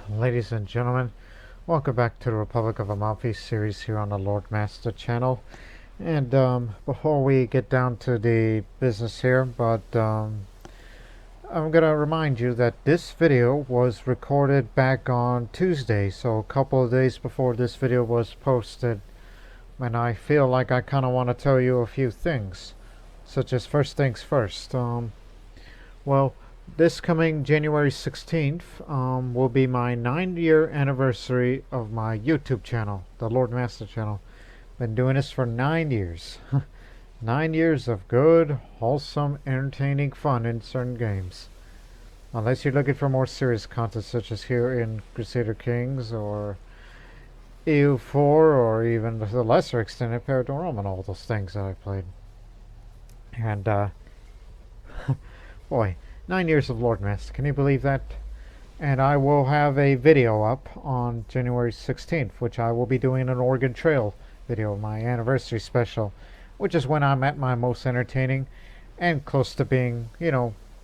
Ladies and gentlemen, welcome back to the Republic of Amalfi series here on the Lord Master channel. And before we get down to the business here, I'm going to remind you that this video was recorded back on Tuesday, so a couple of days before this video was posted. And I feel like I kind of want to tell you a few things, such as first things first. Well, this coming January 16th will be my 9-year anniversary of my YouTube channel, the Lord Master channel. Been doing this for 9 years. 9 years of good, wholesome, entertaining fun in certain games. Unless you're looking for more serious content such as here in Crusader Kings or EU4 or even to the lesser extent Paranormal and all those things that I played. And boy, 9 years of Lord Master, can you believe that? And I will have a video up on January 16th, which I will be doing an Oregon Trail video, my anniversary special, which is when I'm at my most entertaining and close to being,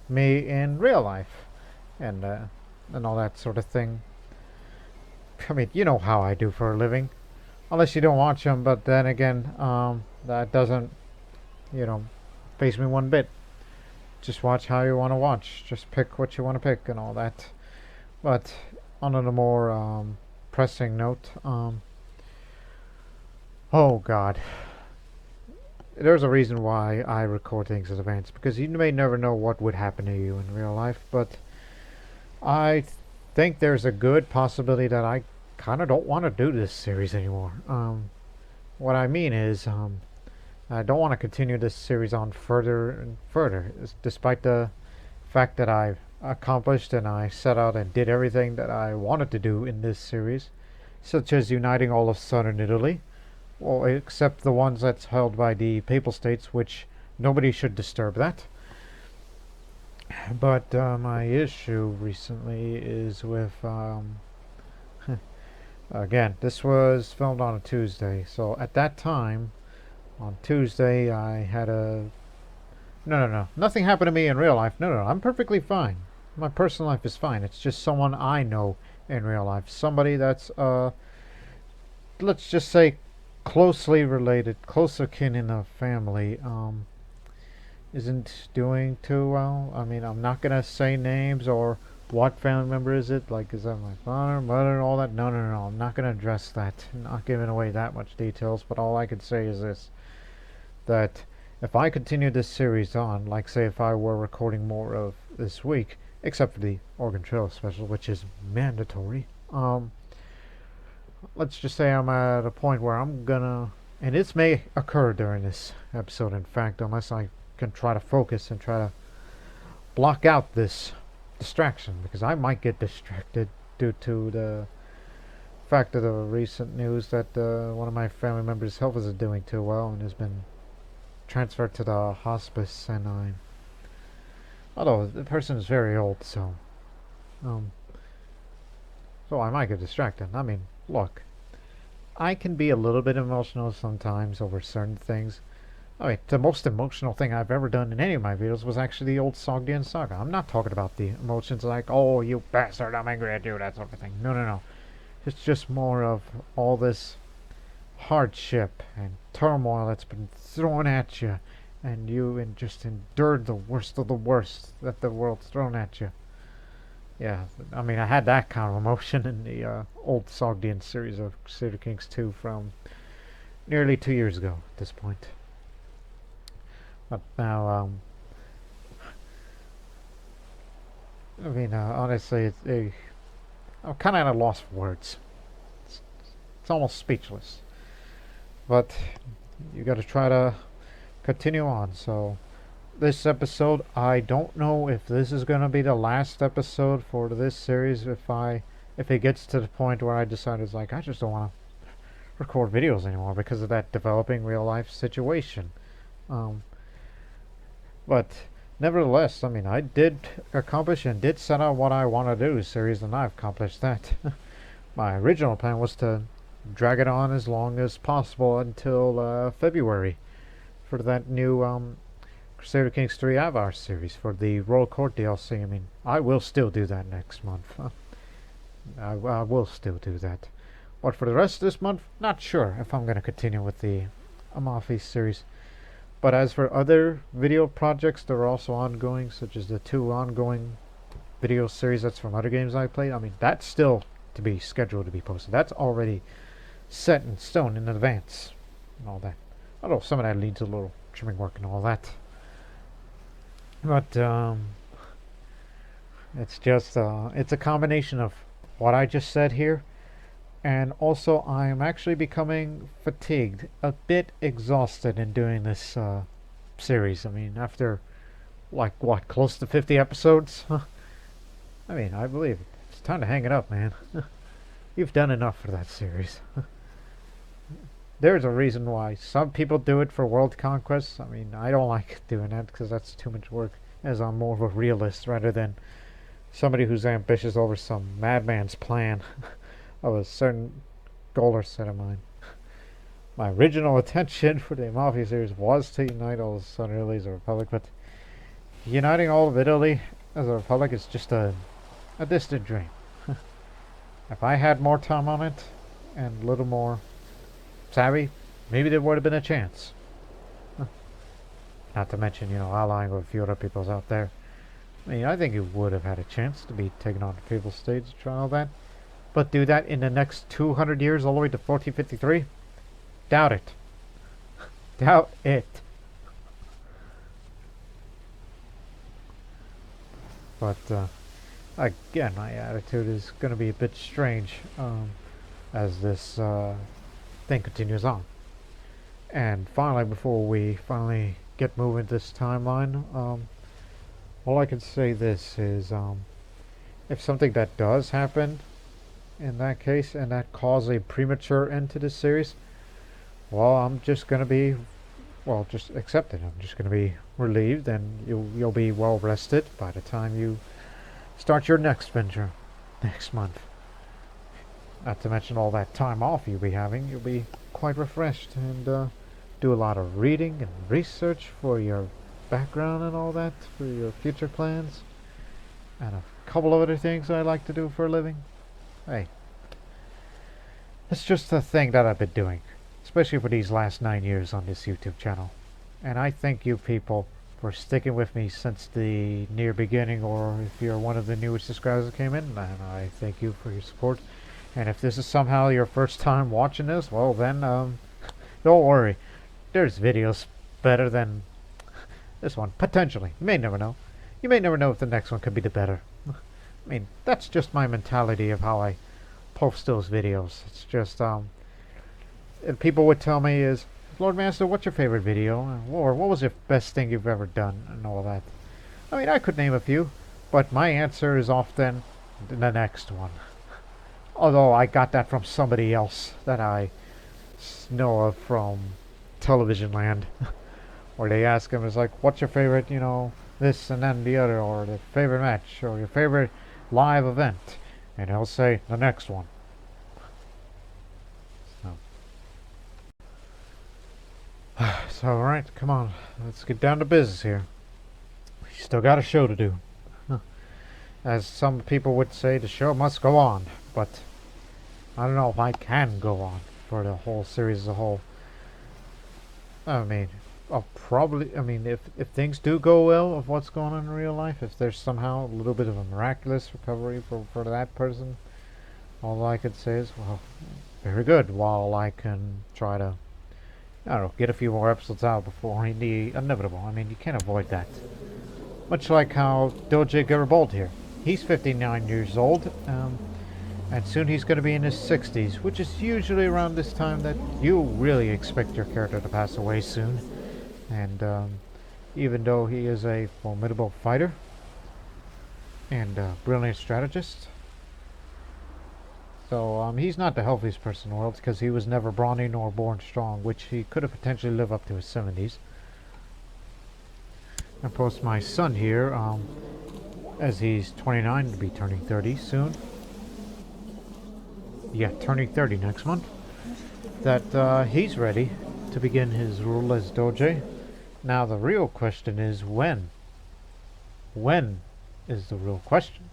me in real life and all that sort of thing. I mean, you know how I do for a living, unless you don't watch them, but then again, that doesn't, faze me one bit. Just watch how you want to watch. Just pick what you want to pick and all that. But on a more pressing note, oh God, there's a reason why I record things in advance, because you may never know what would happen to you in real life. But I think there's a good possibility that I kind of don't want to do this series anymore. What I mean is, I don't want to continue this series on further and further, despite the fact that I've accomplished and I set out and did everything that I wanted to do in this series, such as uniting all of southern Italy, well, except the ones that's held by the Papal States, which nobody should disturb that. But my issue recently is with, again, this was filmed on a Tuesday, so at that time, on Tuesday, I had a... No. Nothing happened to me in real life. No. I'm perfectly fine. My personal life is fine. It's just someone I know in real life. Somebody that's, let's just say, closely related, closer kin in the family, isn't doing too well. I mean, I'm not going to say names or what family member is it. Like, is that my father, mother, and all that? No. I'm not going to address that. I'm not giving away that much details, but all I can say is this. That if I continue this series on, like say if I were recording more of this week, except for the Oregon Trail special, which is mandatory, let's just say I'm at a point where I'm gonna, and this may occur during this episode in fact, unless I can try to focus and try to block out this distraction, because I might get distracted due to the fact of the recent news that one of my family members' health isn't doing too well and has been transferred to the hospice, and although the person is very old, so I might get distracted. I mean, look, I can be a little bit emotional sometimes over certain things. I mean, the most emotional thing I've ever done in any of my videos was actually the old Sardinia saga. I'm not talking about the emotions like, oh, you bastard, I'm angry at you, that sort of thing. No. It's just more of all this hardship and turmoil that's been thrown at you, and just endured the worst of the worst that the world's thrown at you. Yeah, I mean, I had that kind of emotion in the old Sogdian series of Crusader Kings 2 from nearly 2 years ago at this point. But now, I mean, honestly, I'm kind of at a loss for words. It's almost speechless. But you got to try to continue on. So this episode, I don't know if this is going to be the last episode for this series. If it gets to the point where I decide it's like I just don't want to record videos anymore because of that developing real life situation. But nevertheless, I mean, I did accomplish and did set out what I want to do series, and I've accomplished that. My original plan was to drag it on as long as possible until February for that new Crusader Kings 3 Avar series for the Royal Court DLC. I mean, I will still do that next month. I will still do that. But for the rest of this month, not sure if I'm going to continue with the Amalfi series. But as for other video projects that are also ongoing, such as the 2 ongoing video series that's from other games I played, I mean, that's still to be scheduled to be posted. That's already set in stone in advance and all that. Although some of that needs a little trimming work and all that. But it's just it's a combination of what I just said here, and also I am actually becoming fatigued, a bit exhausted in doing this series. I mean, after like what, close to 50 episodes? I mean, I believe it's time to hang it up, man. You've done enough for that series. There's a reason why some people do it for world conquests. I mean, I don't like doing that because that's too much work, as I'm more of a realist rather than somebody who's ambitious over some madman's plan of a certain goal or set of mine. My original intention for the Amalfi series was to unite all of Southern Italy as a republic, but uniting all of Italy as a republic is just a distant dream. If I had more time on it and a little more savvy, maybe there would have been a chance. Not to mention, allying with a few other peoples out there. I mean, I think you would have had a chance to be taken on the people's stage to try all that. But do that in the next 200 years all the way to 1453? Doubt it. Doubt it. But, again, my attitude is going to be a bit strange as this thing continues on. And finally, before we finally get moving this timeline, all I can say this is, if something that does happen in that case and that causes a premature end to this series, well, I'm just going to be, well, just accept it. I'm just going to be relieved, and you'll be well rested by the time you start your next venture next month. Not to mention all that time off you'll be having. You'll be quite refreshed and do a lot of reading and research for your background and all that, for your future plans, and a couple of other things I like to do for a living. Hey, it's just a thing that I've been doing, especially for these last 9 years on this YouTube channel. And I thank you people for sticking with me since the near beginning, or if you're one of the newest subscribers that came in, and I thank you for your support. And if this is somehow your first time watching this, well then, don't worry. There's videos better than this one, potentially. You may never know. You may never know if the next one could be the better. I mean, that's just my mentality of how I post those videos. It's just, and people would tell me is, Lord Master, what's your favorite video? Or what was the best thing you've ever done? And all that. I mean, I could name a few, but my answer is often the next one. Although I got that from somebody else that I know of from television land. Where they ask him, it's like, what's your favorite, this and then the other, or the favorite match, or your favorite live event? And he'll say, the next one. So, alright, come on, let's get down to business here. We still got a show to do. As some people would say, the show must go on, but I don't know if I can go on for the whole series as a whole. I mean, if things do go well of what's going on in real life, if there's somehow a little bit of a miraculous recovery for that person, all I could say is, well, very good, while I can try to, I don't know, get a few more episodes out before the inevitable. I mean, you can't avoid that. Much like how Doge Garibald here. He's 59 years old, and soon he's going to be in his 60s, which is usually around this time that you really expect your character to pass away soon. And even though he is a formidable fighter and a brilliant strategist, so he's not the healthiest person in the world, because he was never brawny nor born strong, which he could have potentially lived up to his 70s. And post my son here, as he's 29 to be turning 30 soon. Yeah, turning 30 next month. That he's ready to begin his rule as Doge. Now the real question is when. When is the real question.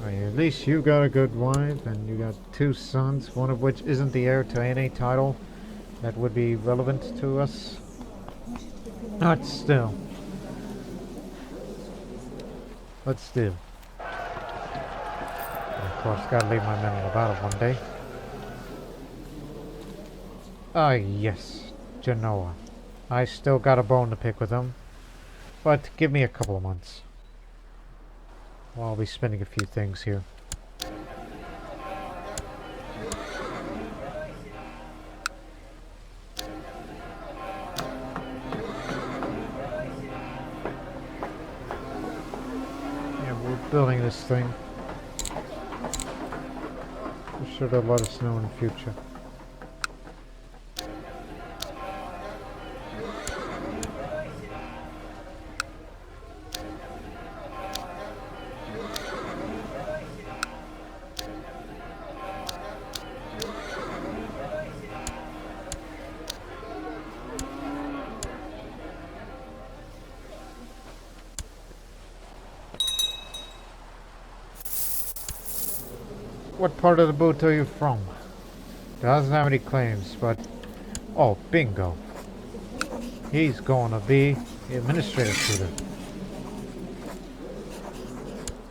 At least you got a good wife, and you got 2 sons, one of which isn't the heir to any title that would be relevant to us. Not still. But still. Of course, gotta leave my men in the battle one day. Ah, yes. Genoa. I still got a bone to pick with them. But give me a couple of months. Well, I'll be spinning a few things here. Yeah, we're building this thing. Be sure to let us know in the future. What part of the boot are you from? Doesn't have any claims, but... Oh, bingo. He's going to be the administrative tutor.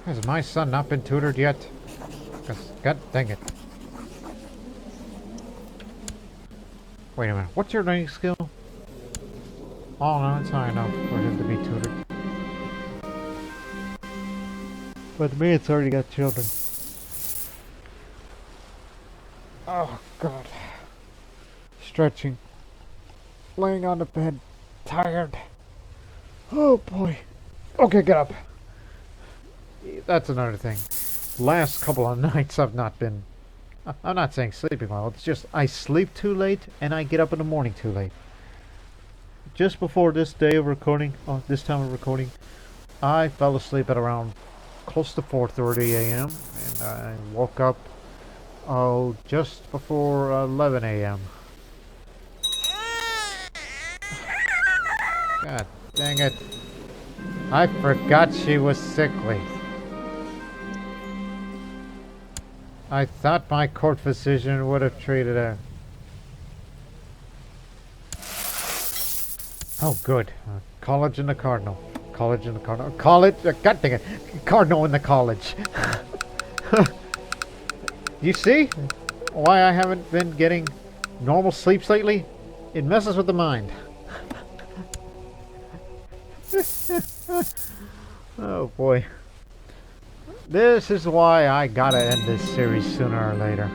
Has my son not been tutored yet? God dang it. Wait a minute, what's your learning skill? Oh no, it's high enough for him to be tutored. But me, it's already got children. Oh god. Stretching. Laying on the bed. Tired. Oh boy. Okay, get up. That's another thing. Last couple of nights I've not been... I'm not saying sleeping well, it's just I sleep too late and I get up in the morning too late. Just before this day of recording, this time of recording, I fell asleep at around close to 4:30 a.m. and I woke up just before 11 a.m. God dang it. I forgot she was sickly. I thought my court physician would have treated her. Oh, good. College and the Cardinal. College and the Cardinal. College. God dang it. Cardinal and the college. You see why I haven't been getting normal sleeps lately? It messes with the mind. Oh boy. This is why I gotta end this series sooner or later.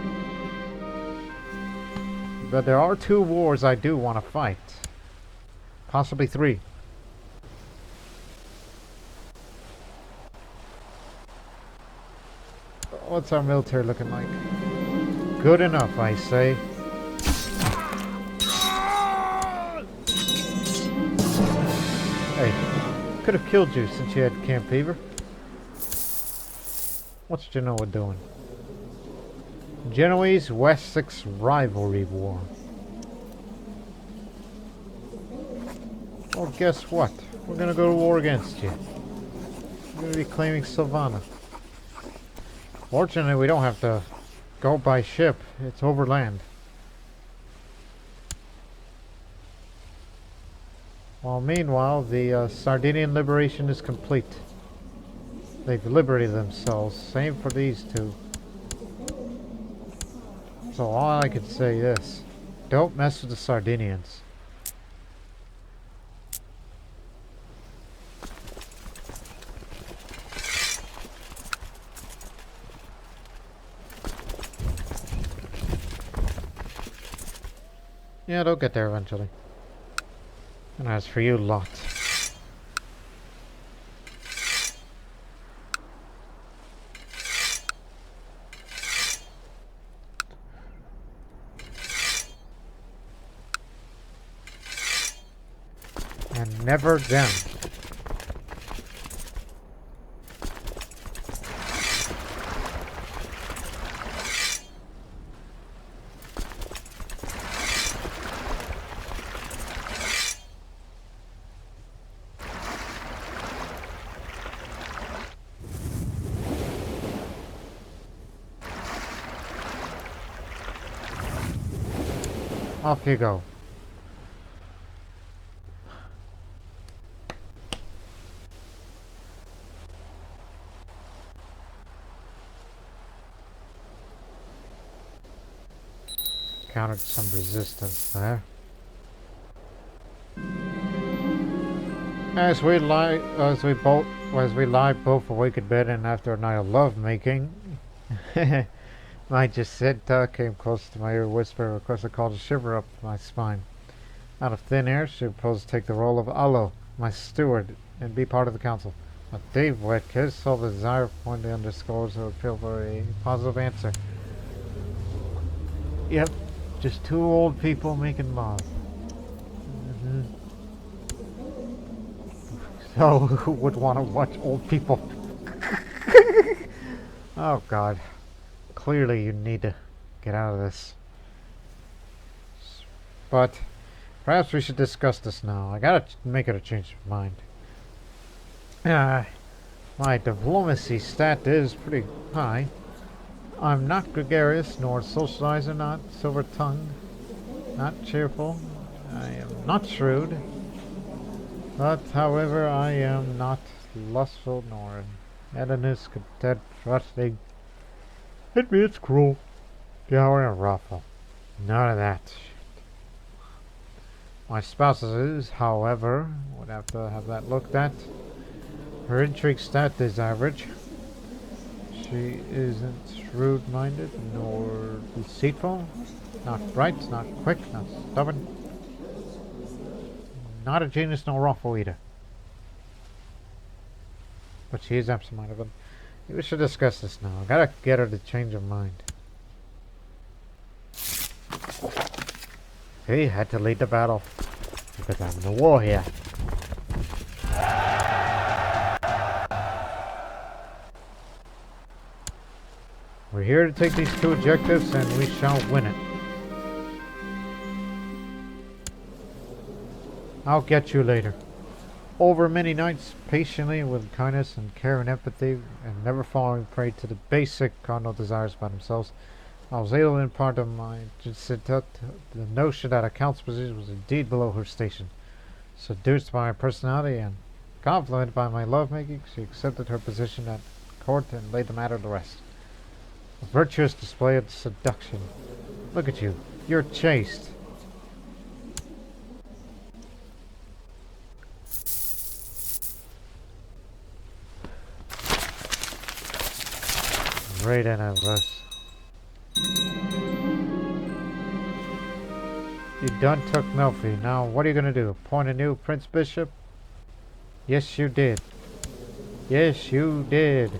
But there are 2 wars I do want to fight. Possibly 3. What's our military looking like? Good enough, I say. Hey, could have killed you since you had camp fever. What's Genoa doing? Genoese-Wessex rivalry war. Well, guess what? We're gonna go to war against you. We're gonna be claiming Savannah. Fortunately, we don't have to go by ship. It's overland. Well, meanwhile, the Sardinian liberation is complete. They've liberated themselves. Same for these 2. So all I can say is, don't mess with the Sardinians. Yeah, they'll get there eventually. And as for you lot... and never them. Off you go. Countered some resistance there. As we lie both awake in bed and after a night of love making, my Jacinta came close to my ear, whisper, request a call to shiver up my spine. Out of thin air, she proposed to take the role of Allo, my steward, and be part of the council. A deep wet kiss, all the desire pointedly underscores her appeal for a positive answer. Yep, just two old people making love. So, who would want to watch old people? Oh God. Clearly you need to get out of this. But perhaps we should discuss this now. I gotta make it a change of mind. My diplomacy stat is pretty high. I'm not gregarious, nor socializer, not silver-tongued, not cheerful. I am not shrewd. But, however, I am not lustful, nor hedonist, content, trusting. It means cruel, coward, and wrathful. None of that shit. My spouse is, however, would have to have that looked at. Her intrigue stat is average. She isn't shrewd-minded, nor deceitful. Not bright, not quick, not stubborn. Not a genius, nor awful either. But she is absent-minded. We should discuss this now. I gotta get her to change her mind. He had to lead the battle. Because I'm in the war here. We're here to take these two objectives and we shall win it. I'll get you later. Over many nights, patiently, with kindness and care and empathy, and never falling prey to the basic carnal desires by themselves, I was able to impart to my Jacinta the notion that a count's position was indeed below her station. Seduced by my personality and complimented by my lovemaking, she accepted her position at court and laid the matter to rest. A virtuous display of seduction. Look at you. You're chaste. Right in of us. You done took Amalfi. Now what are you gonna do? Appoint a new Prince Bishop? Yes you did. Yes you did.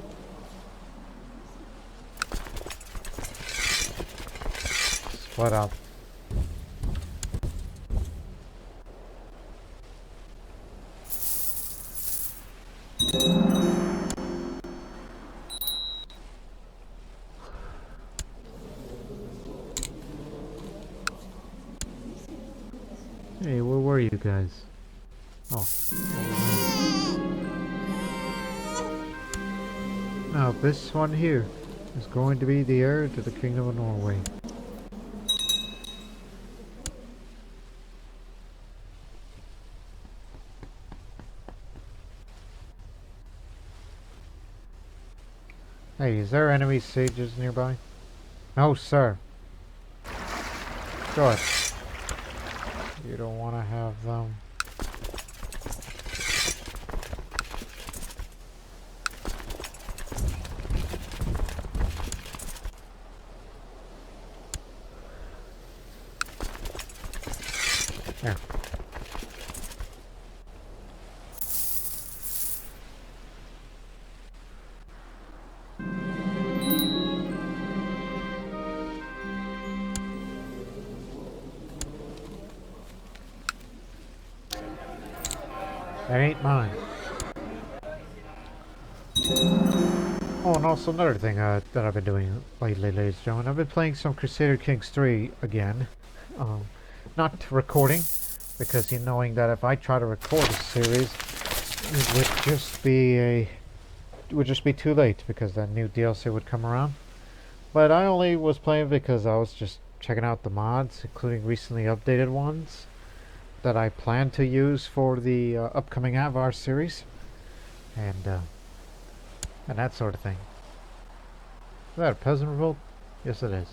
Split up. Hey, where were you guys? Oh. Now, this one here is going to be the heir to the Kingdom of Norway. Hey, is there enemy sages nearby? No, sir. Good. You don't want to have them. There. That ain't mine. Oh, and also another thing that I've been doing lately, ladies and gentlemen, I've been playing some Crusader Kings 3 again. Not recording, because knowing that if I try to record a series, it would just be too late, because that new DLC would come around. But I only was playing because I was just checking out the mods, including recently updated ones that I plan to use for the upcoming Avar series, and that sort of thing. Is that a peasant revolt? Yes, it is.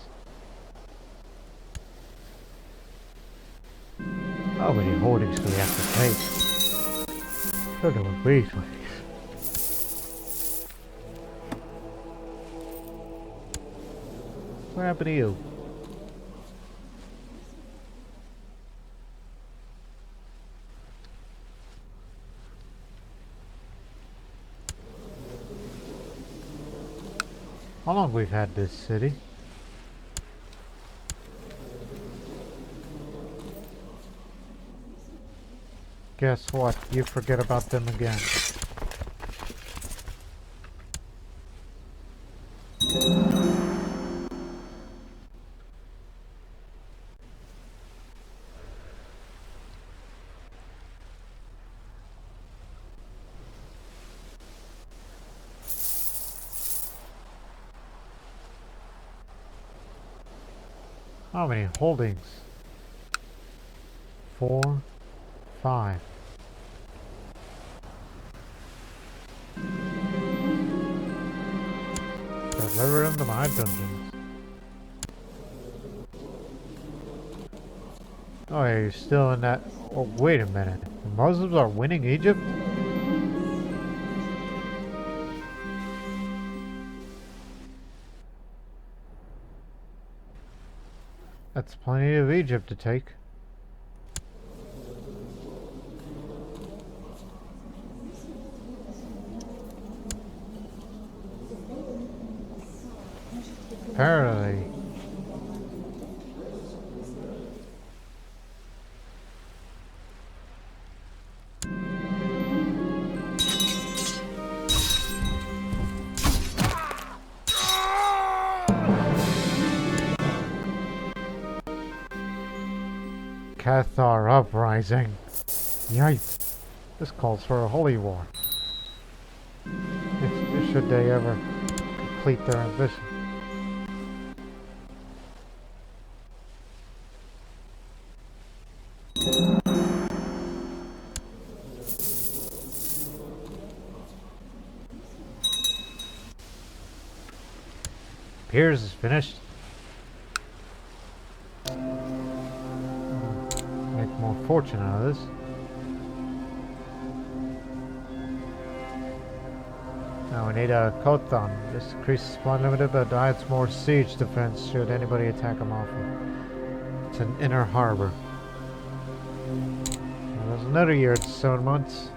How many hoardings do we have to take? Don't know what wait. What happened to you? How long we've had this city? Guess what? You forget about them again. How many holdings? 4, 5. Deliver them to my dungeons. Oh, yeah, you're still in that. Oh, wait a minute. The Muslims are winning Egypt? That's plenty of Egypt to take. Apparently. Cathar uprising. Yikes. This calls for a holy war. Should they ever complete their ambition. Piers is finished. Make more fortune out of this. Now we need a Kotan. This increases supply limited but adds more siege defense should anybody attack Amalfi. It's an inner harbor. Now there's another year at 7 months.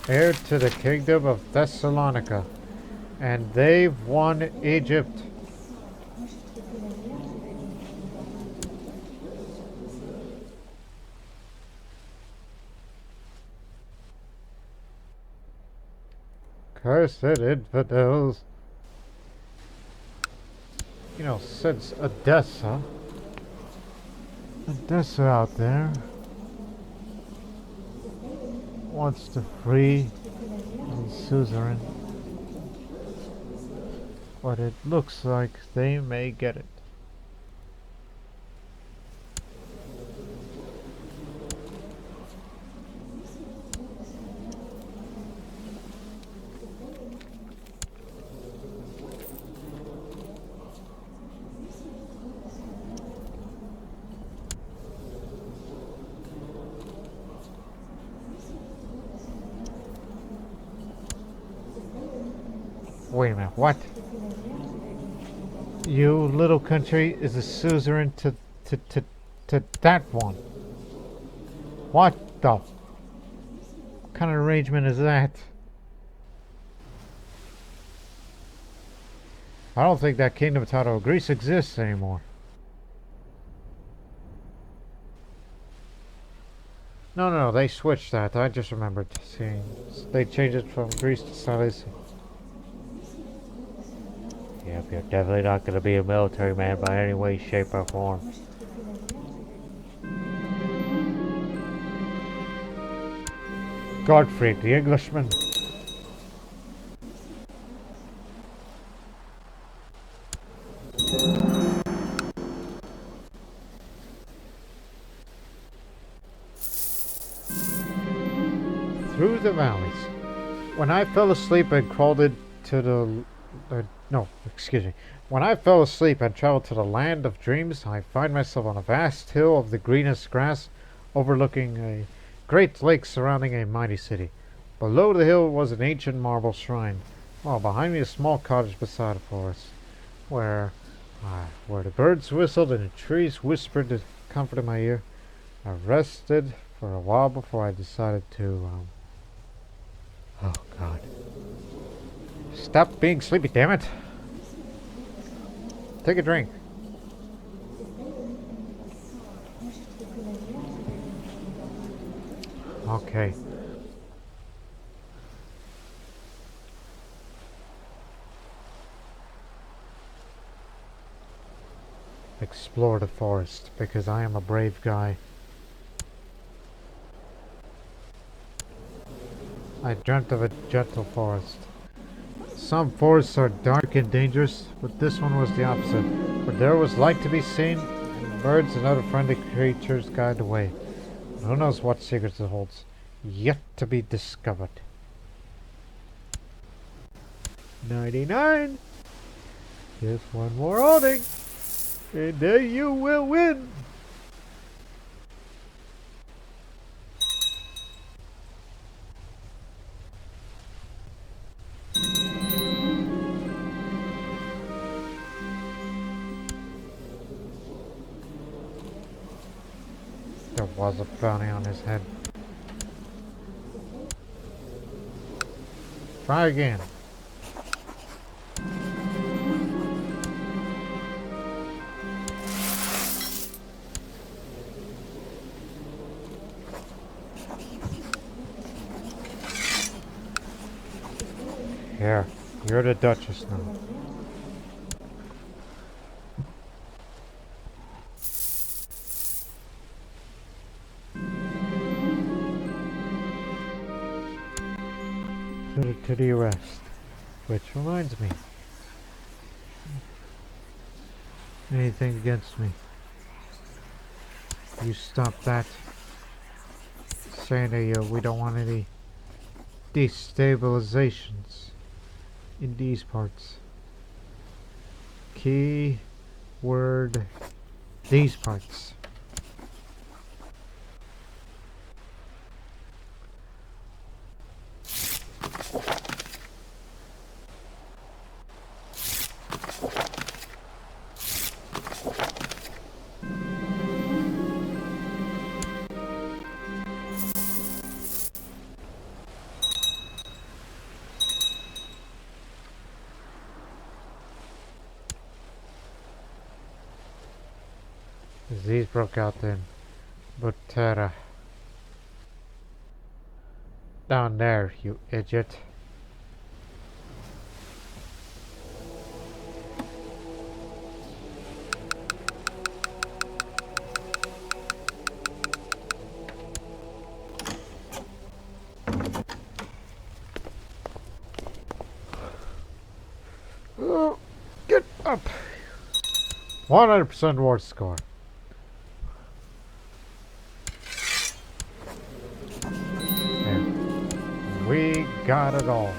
Heir to the kingdom of Thessalonica, and they've won Egypt. Cursed infidels. You know, since Odessa out there wants to free the suzerain, but it looks like they may get it. Wait a minute, what? You little country is a suzerain to that one. What the? What kind of arrangement is that? I don't think that kingdom title of Greece exists anymore. No, they switched that. I just remembered seeing. They changed it from Greece to Cilicia. Yep, you're definitely not going to be a military man by any way, shape, or form. Godfrey, the Englishman. Through the valleys. When I fell asleep and crawled into the... no, excuse me. When I fell asleep and traveled to the land of dreams, I find myself on a vast hill of the greenest grass, overlooking a great lake surrounding a mighty city. Below the hill was an ancient marble shrine, while behind me a small cottage beside a forest, where the birds whistled and the trees whispered the comfort in my ear. I rested for a while before I decided to, oh God. Stop being sleepy, damn it. Take a drink. Okay. Explore the forest, because I am a brave guy. I dreamt of a gentle forest. Some forests are dark and dangerous, but this one was the opposite. For there was light to be seen, and birds and other friendly creatures guide the way. And who knows what secrets it holds, yet to be discovered. 99! Just one more outing, and then you will win! There was a bounty on his head. Try again. Here, you're the Duchess now. To the arrest. Which reminds me. Anything against me? You stop that. Saying that we don't want any destabilizations in these parts. Key word, these parts. Disease broke out in Butera. Down there, you idiot. Oh, get up! 100% war score. We got it all.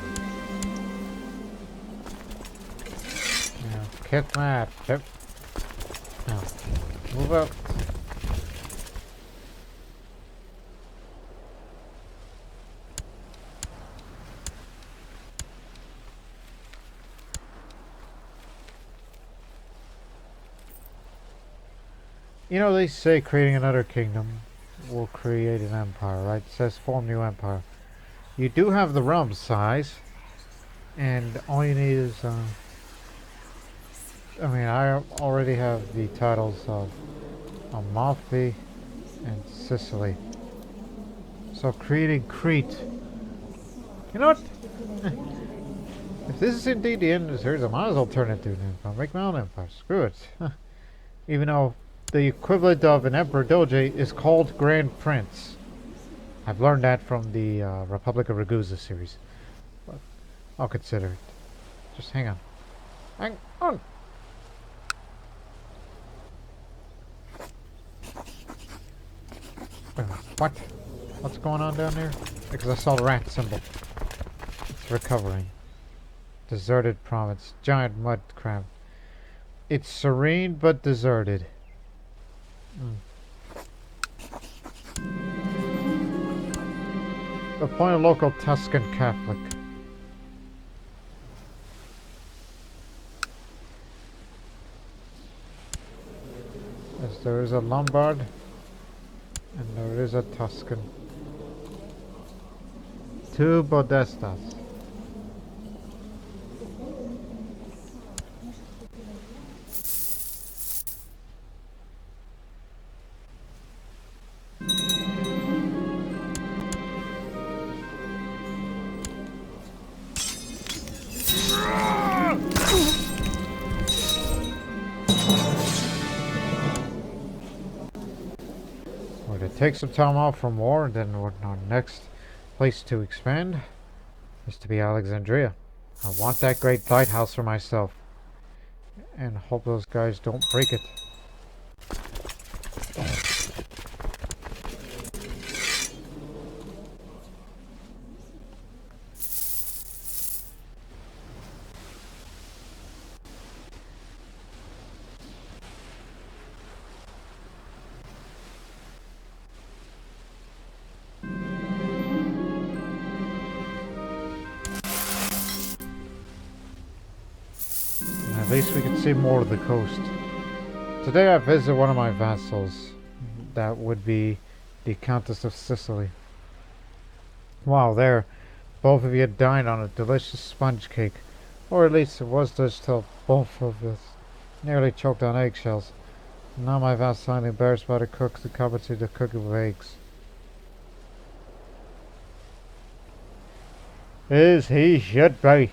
Now, kick my ass, Pip. Now, move up. You know, they say creating another kingdom will create an empire, right? It says form new empire. You do have the realm size, and all you need is, I mean, I already have the titles of Amalfi and Sicily. So creating Crete, you know what? If this is indeed the end of the series, I might as well turn it to an empire. Make my own empire. Screw it. Even though the equivalent of an Emperor Doge is called Grand Prince. I've learned that from the Republic of Ragusa series. But I'll consider it. Just hang on. Hang on! What? What's going on down there? Because I saw the rat symbol. It's recovering. Deserted province. Giant mud crab. It's serene but deserted. Appoint a local Tuscan Catholic. Yes, there is a Lombard and there is a Tuscan. 2 Podestas. Take some time off from war, and then our next place to expand is to be Alexandria. I want that great lighthouse for myself, and hope those guys don't break it. At least we can see more of the coast. Today I visit one of my vassals. That would be the Countess of Sicily. Wow, there. Both of you dined on a delicious sponge cake. Or at least it was just till both of us nearly choked on eggshells. Now my vassal is embarrassed by the cook to compensate the cooking of eggs. As he should be.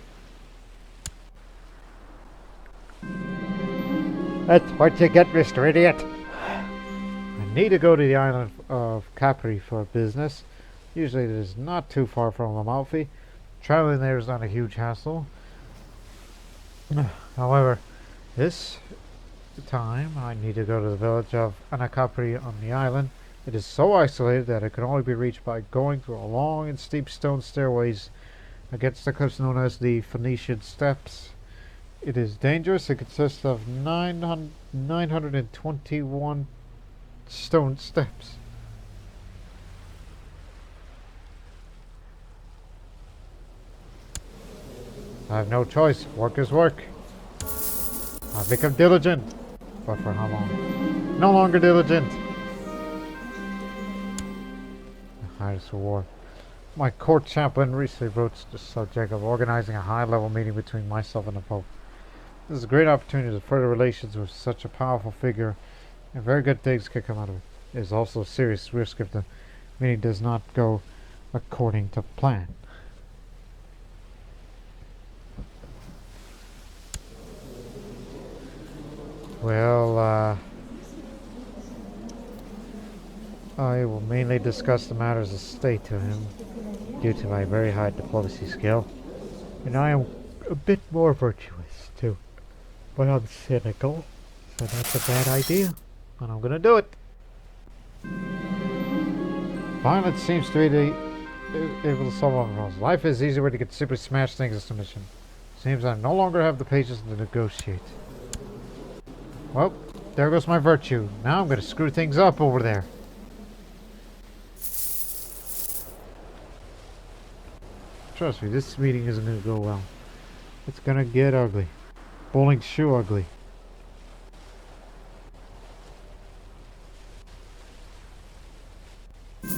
That's what you get, Mr. Idiot. I need to go to the island of Capri for business. Usually it is not too far from Amalfi. Traveling there is not a huge hassle. However, this time I need to go to the village of Anacapri on the island. It is so isolated that it can only be reached by going through a long and steep stone stairways against the cliffs known as the Phoenician Steps. It is dangerous. It consists of 921 stone steps. I have no choice. Work is work. I've become diligent. But for how long? No longer diligent. The highest for war. My court chaplain recently broached the subject of organizing a high-level meeting between myself and the Pope. This is a great opportunity to further relations with such a powerful figure, and very good things can come out of it. It is also a serious risk if the meeting does not go according to plan. Well, I will mainly discuss the matters of state to him, due to my very high diplomacy skill, and I am a bit more virtuous too. But I'm cynical, so that's a bad idea, and I'm gonna do it. Violence seems to be able to solve all problems. Life is easy where you can simply smash things into submission. Seems I no longer have the patience to negotiate. Well, there goes my virtue. Now I'm gonna screw things up over there. Trust me, this meeting isn't gonna go well. It's gonna get ugly. Bowling shoe ugly. In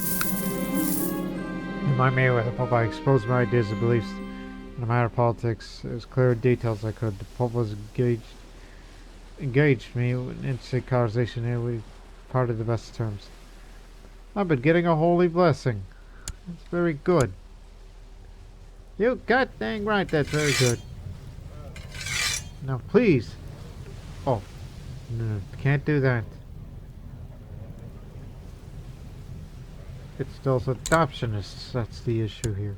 my meeting with the Pope, I exposed my ideas and beliefs in the matter of politics as clear details as I could. The Pope was engaged me in instant conversation, and we parted the best terms. I've been getting a holy blessing. It's very good. You god dang right, that's very good. Now please. Oh, no, can't do that. It's those adoptionists, that's the issue here.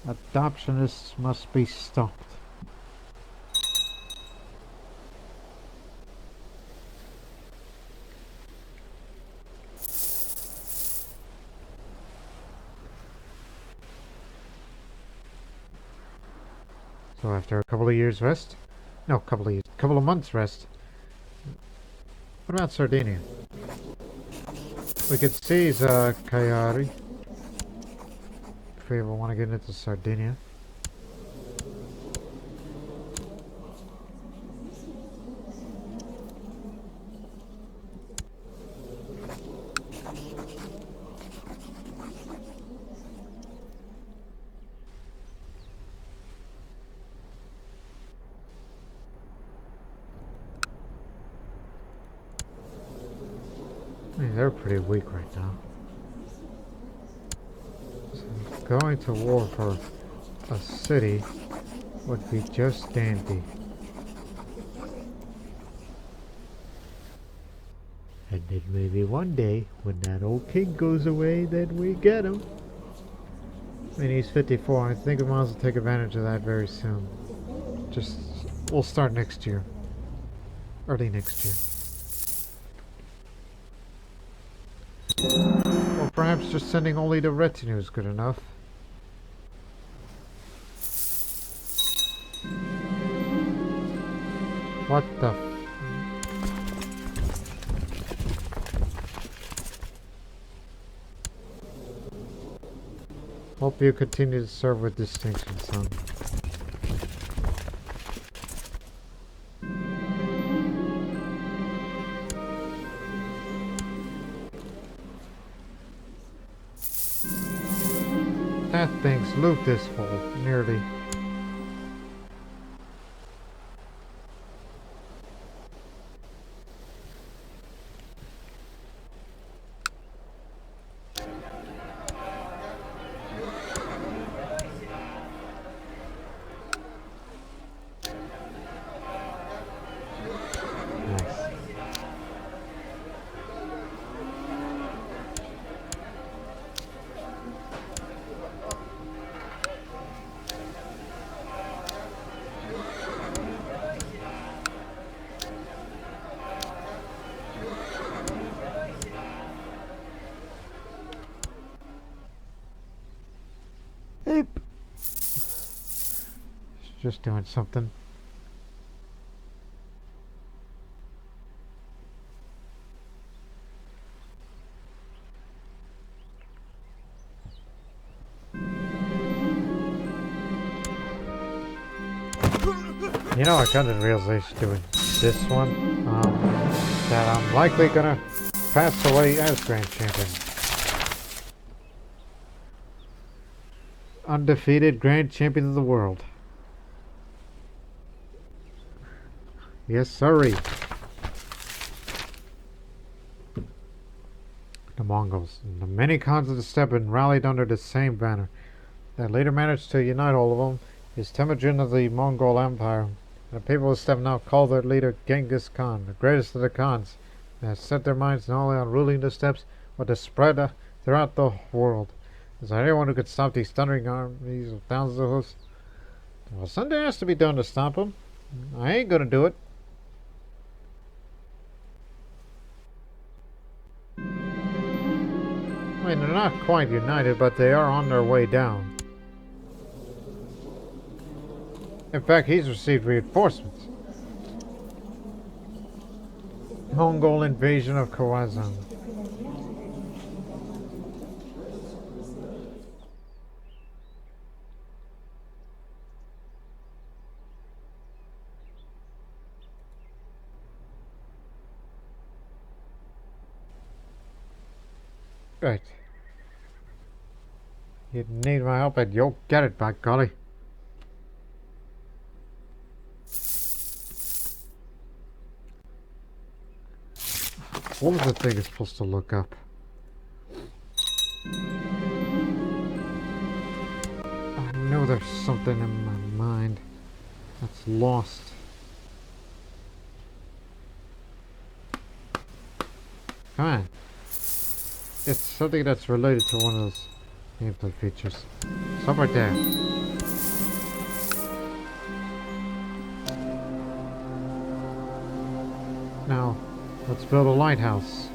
Adoptionists must be stopped. So after a couple of years rest, no, couple of months rest. What about Sardinia? We could seize Cagliari if we ever want to get into Sardinia. I mean, they're pretty weak right now. So going to war for a city would be just dandy. And then maybe one day, when that old king goes away, then we get him. I mean, he's 54. I think we might as well take advantage of that very soon. We'll start next year. Early next year. Or perhaps just sending only the retinue is good enough. What the... Hope you continue to serve with distinction, son. That thing's loot this full, nearly. Ape. Just doing something. You know, I got the realization doing this one, that I'm likely gonna pass away as Grand Champion. Undefeated Grand Champion of the world. Yes, sorry. The Mongols, the many Khans of the steppe rallied under the same banner. They later managed to unite all of them. Is Temujin of the Mongol Empire. The people of the steppe now call their leader Genghis Khan, the greatest of the Khans. They have set their minds not only on ruling the steppes, but to spread throughout the world. Is there anyone who could stop these thundering armies of thousands of hoofs? Well, something has to be done to stop them. I ain't gonna do it. I mean, they're not quite united, but they are on their way down. In fact, he's received reinforcements. Mongol invasion of Khorasan. Right. You need my help and you'll get it, by golly. What was the thing it's supposed to look up? know there's something in my mind that's lost. Come on. It's something that's related to one of those gameplay features. Stop right there. Now, let's build a lighthouse.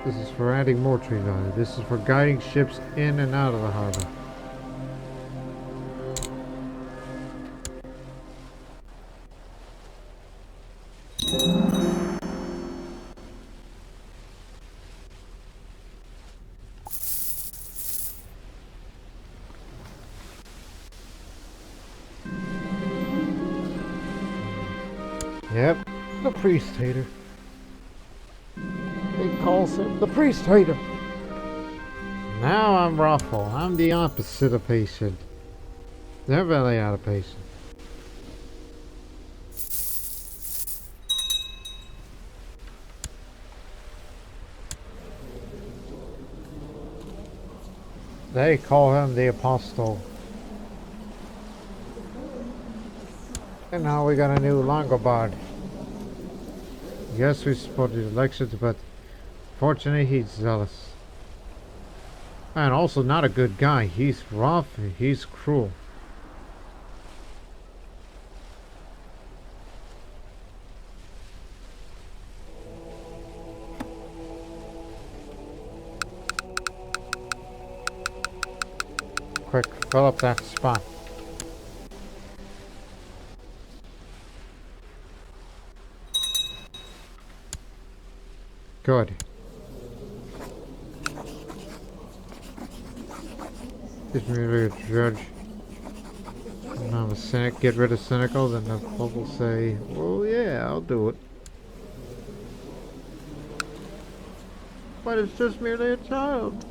This is for adding more tree value. This is for guiding ships in and out of the harbor. Yep, the priest hater. He calls him the priest hater. Now I'm Ruffle. I'm the opposite of patient. They're really out of patience. They call him the apostle. And now we got a new Longobard. Yes, we supported elections, but fortunately he's zealous. And also not a good guy. He's rough, he's cruel. Quick, fill up that spot. Good. Gives me a judge. And I'm a cynic. Get rid of cynical, then the club will say, well, yeah, I'll do it. But it's just merely a child.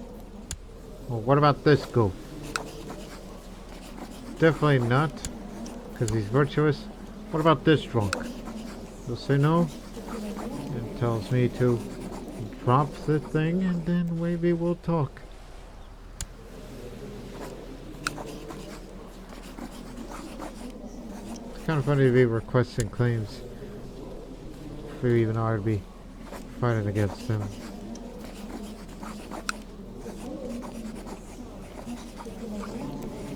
Well, what about this goof? Definitely not, because he's virtuous. What about this drunk? He'll say no. It tells me to drop the thing, and then maybe we'll talk. It's kind of funny to be requesting claims for even I would be fighting against him.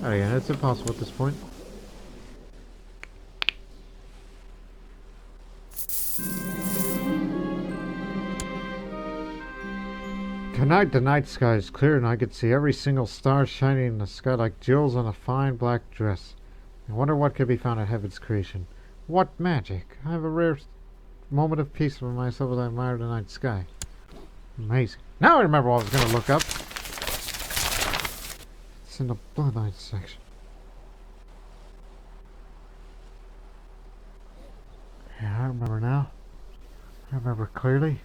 Oh yeah, it's impossible at this point. Tonight the night sky is clear and I could see every single star shining in the sky like jewels on a fine black dress. I wonder what could be found in heaven's creation. What magic! I have a rare moment of peace for myself as I admire the night sky. Amazing. Now I remember what I was going to look up. It's in the Bloodline section. Yeah, I remember now. I remember clearly.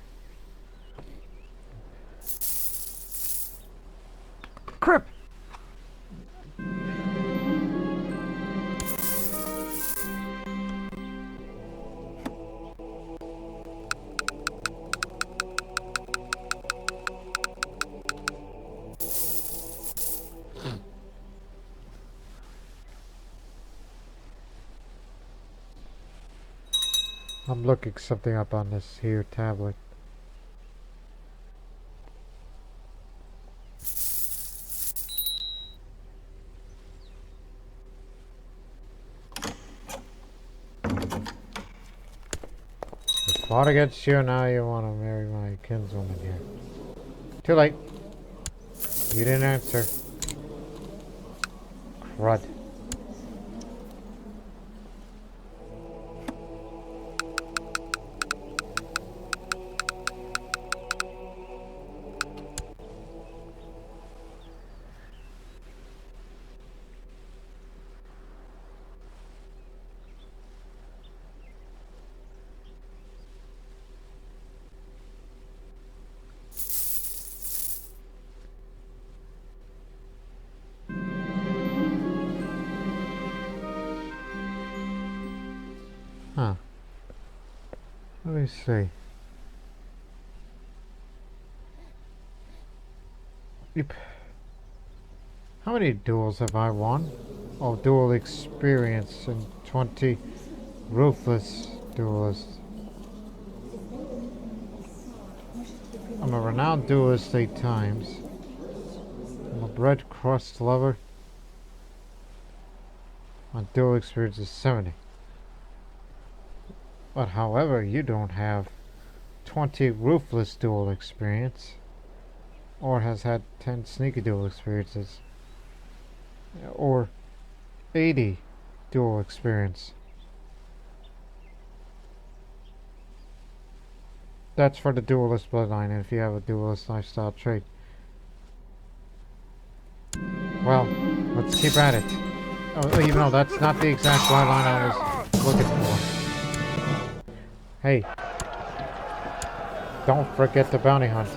Crip! I'm looking something up on this here tablet. I fought against you, now you want to marry my kinswoman here. Too late. You didn't answer. Crud. Huh. Let me see. Yep. How many duels have I won? Oh, duel experience and 20 ruthless duelists. I'm a renowned duelist 8 times. I'm a bread crust lover. My duel experience is 70. But however, you don't have 20 ruthless duel experience. Or has had 10 sneaky duel experiences. Or 80 duel experience. That's for the duelist bloodline if you have a duelist lifestyle trait. Well, let's keep at it. Oh, even though that's not the exact bloodline I was looking for. Hey, don't forget the bounty hunt.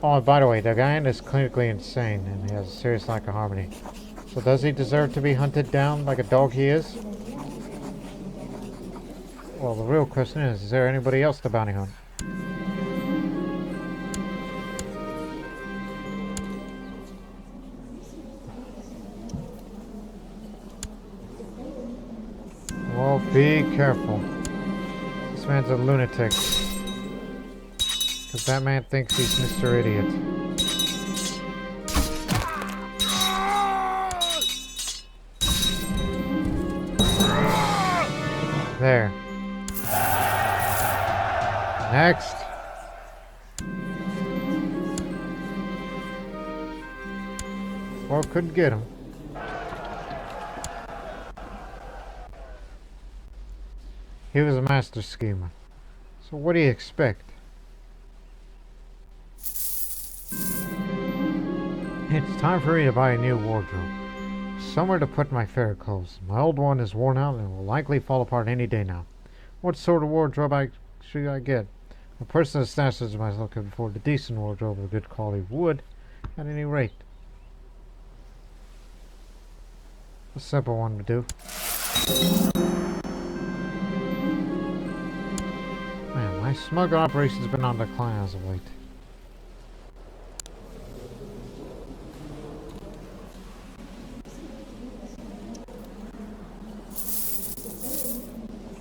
Oh, and by the way, the guy is clinically insane and he has a serious lack of harmony. So does he deserve to be hunted down like a dog he is? Well, the real question is there anybody else to bounty hunt? Well, be careful. This man's a lunatic. Because that man thinks he's Mr. Idiot. There. Next. Well, couldn't get him. He was a master schemer. So what do you expect? It's time for me to buy a new wardrobe. Somewhere to put my fair clothes. My old one is worn out and will likely fall apart any day now. What sort of wardrobe should I get? A person as snatched as myself can afford a decent wardrobe of good quality would, at any rate. A simple one to do. Man, my smuggle operation's been on decline as of late.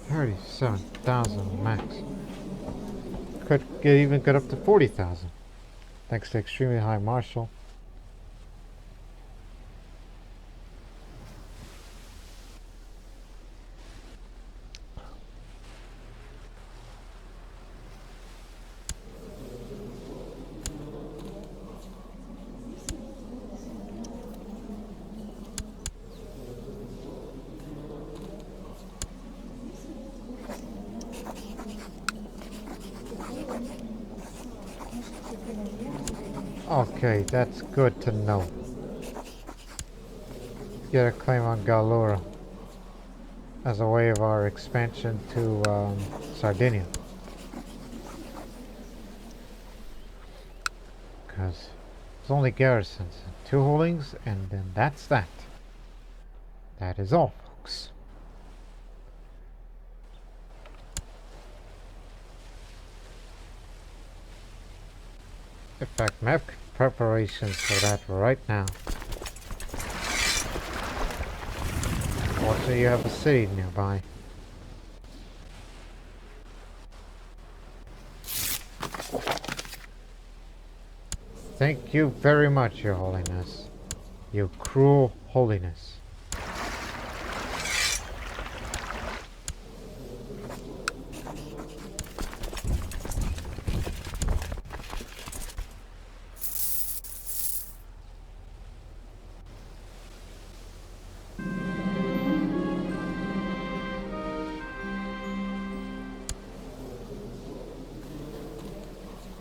$37,000 max. Could even get up to 40,000, thanks to extremely high martial. Okay, that's good to know. Get a claim on Galura as a way of our expansion to Sardinia. Because there's only garrisons, 2 holdings, and then that's that. That is all, folks. In fact, map preparations for that right now. Also, you have a city nearby. Thank you very much, Your Holiness. Your cruel holiness.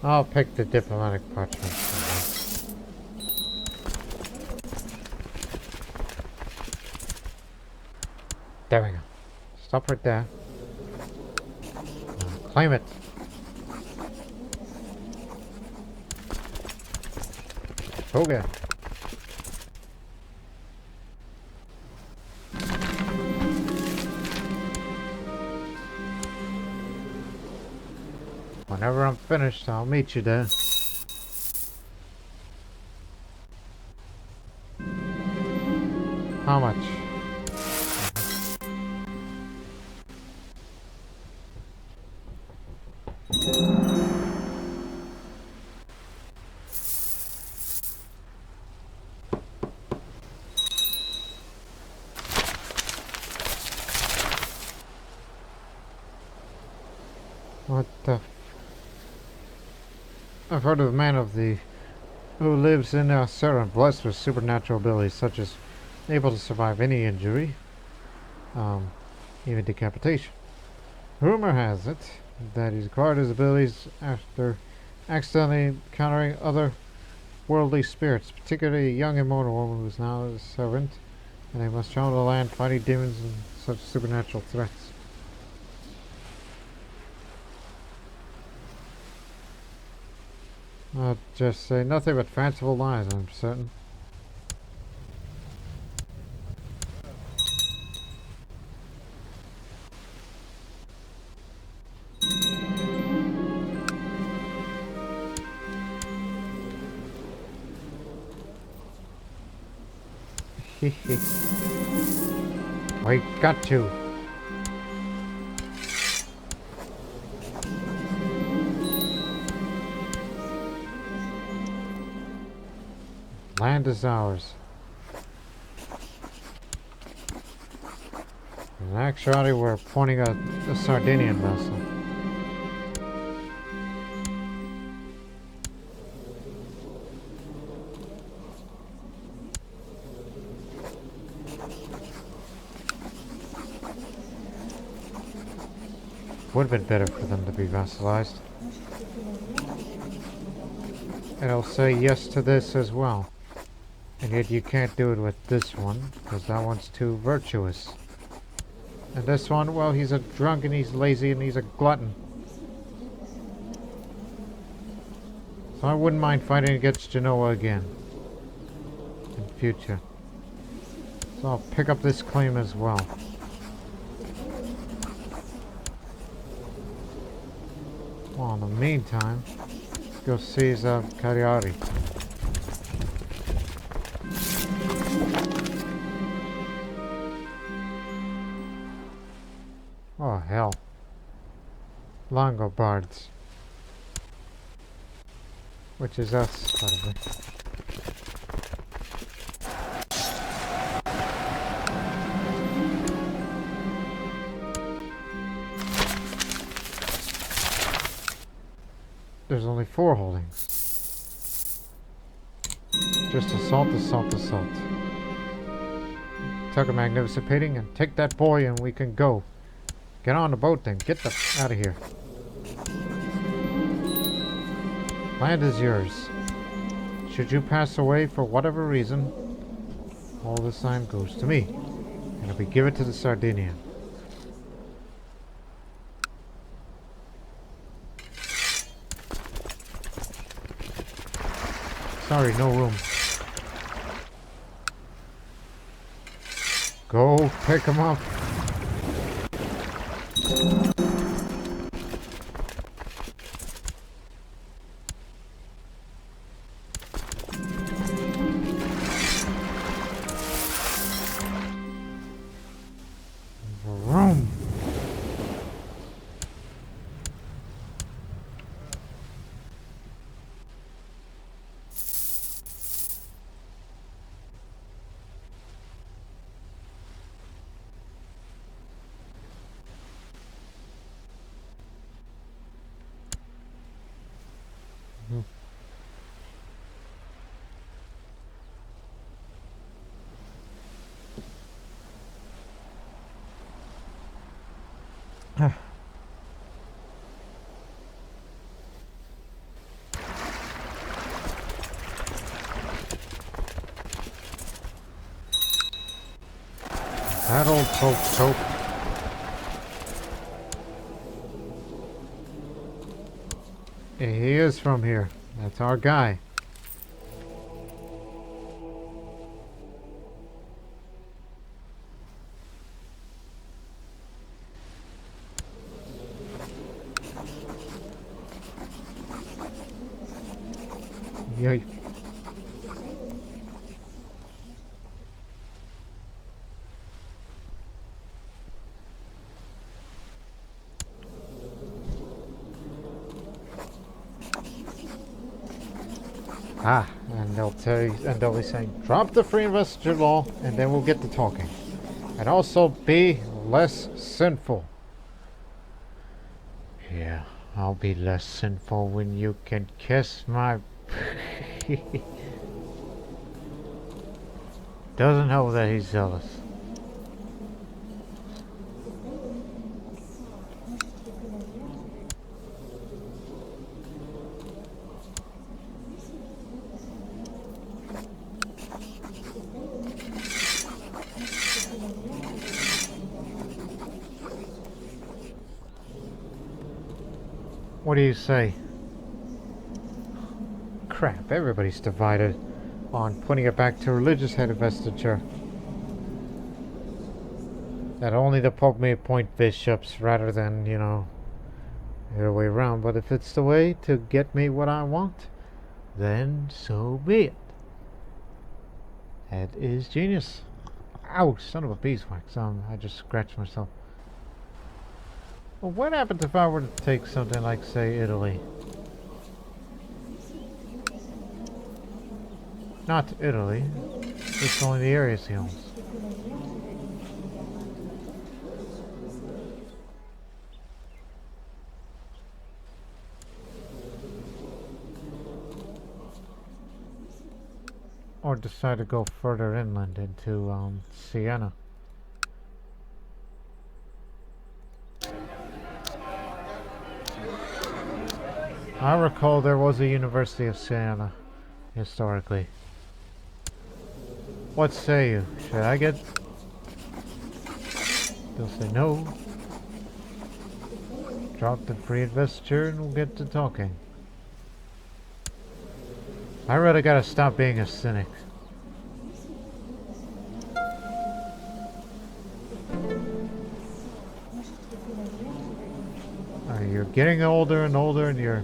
I'll pick the diplomatic parchments. There we go. Stop right there. Claim it. Okay. Whenever I'm finished, I'll meet you there. How much? What the? I've heard of a man who lives in Sarah, blessed with supernatural abilities, such as able to survive any injury, even decapitation. Rumor has it that he's acquired his abilities after accidentally encountering other worldly spirits, particularly a young immortal woman who is now his servant, and they must travel the land fighting demons and such supernatural threats. I'll just say nothing but fanciful lies, I'm certain. I got you. Land is ours. In actuality, we're pointing at a Sardinian vessel. Would have been better for them to be vassalized. And I'll say yes to this as well. And yet you can't do it with this one, because that one's too virtuous. And this one, well, he's a drunk and he's lazy and he's a glutton. So I wouldn't mind fighting against Genoa again in future. So I'll pick up this claim as well. Well, in the meantime, let's go seize Cagliari. Oh, hell. Longobards. Which is us, probably. There's only 4 holdings. Just assault, assault, assault. Tuck a magnificent painting and take that boy and we can go. Get on the boat then. Get the out of here. Land is yours. Should you pass away for whatever reason, all this land goes to me. And we give it to the Sardinian. Sorry, no room. Go pick him up. Room. That old poke. He is from here. That's our guy. Yeah. And they'll tell you, and they'll be saying, drop the free investiture law, and then we'll get to talking. And also be less sinful. Yeah, I'll be less sinful when you can kiss my... Doesn't help that he's jealous. What do you say? Crap, everybody's divided on putting it back to religious head investiture. That only the Pope may appoint bishops rather than, you know, the other way around. But if it's the way to get me what I want, then so be it. That is genius. Ow, son of a beeswax. I just scratched myself. Well, what happens if I were to take something like, say, Italy? Not Italy. It's only the areas he owns. Or decide to go further inland into Siena. I recall there was a University of Siena, historically. What say you? Should I get... They'll say no. Drop the free investiture and we'll get to talking. I really gotta stop being a cynic. You're getting older and older, and your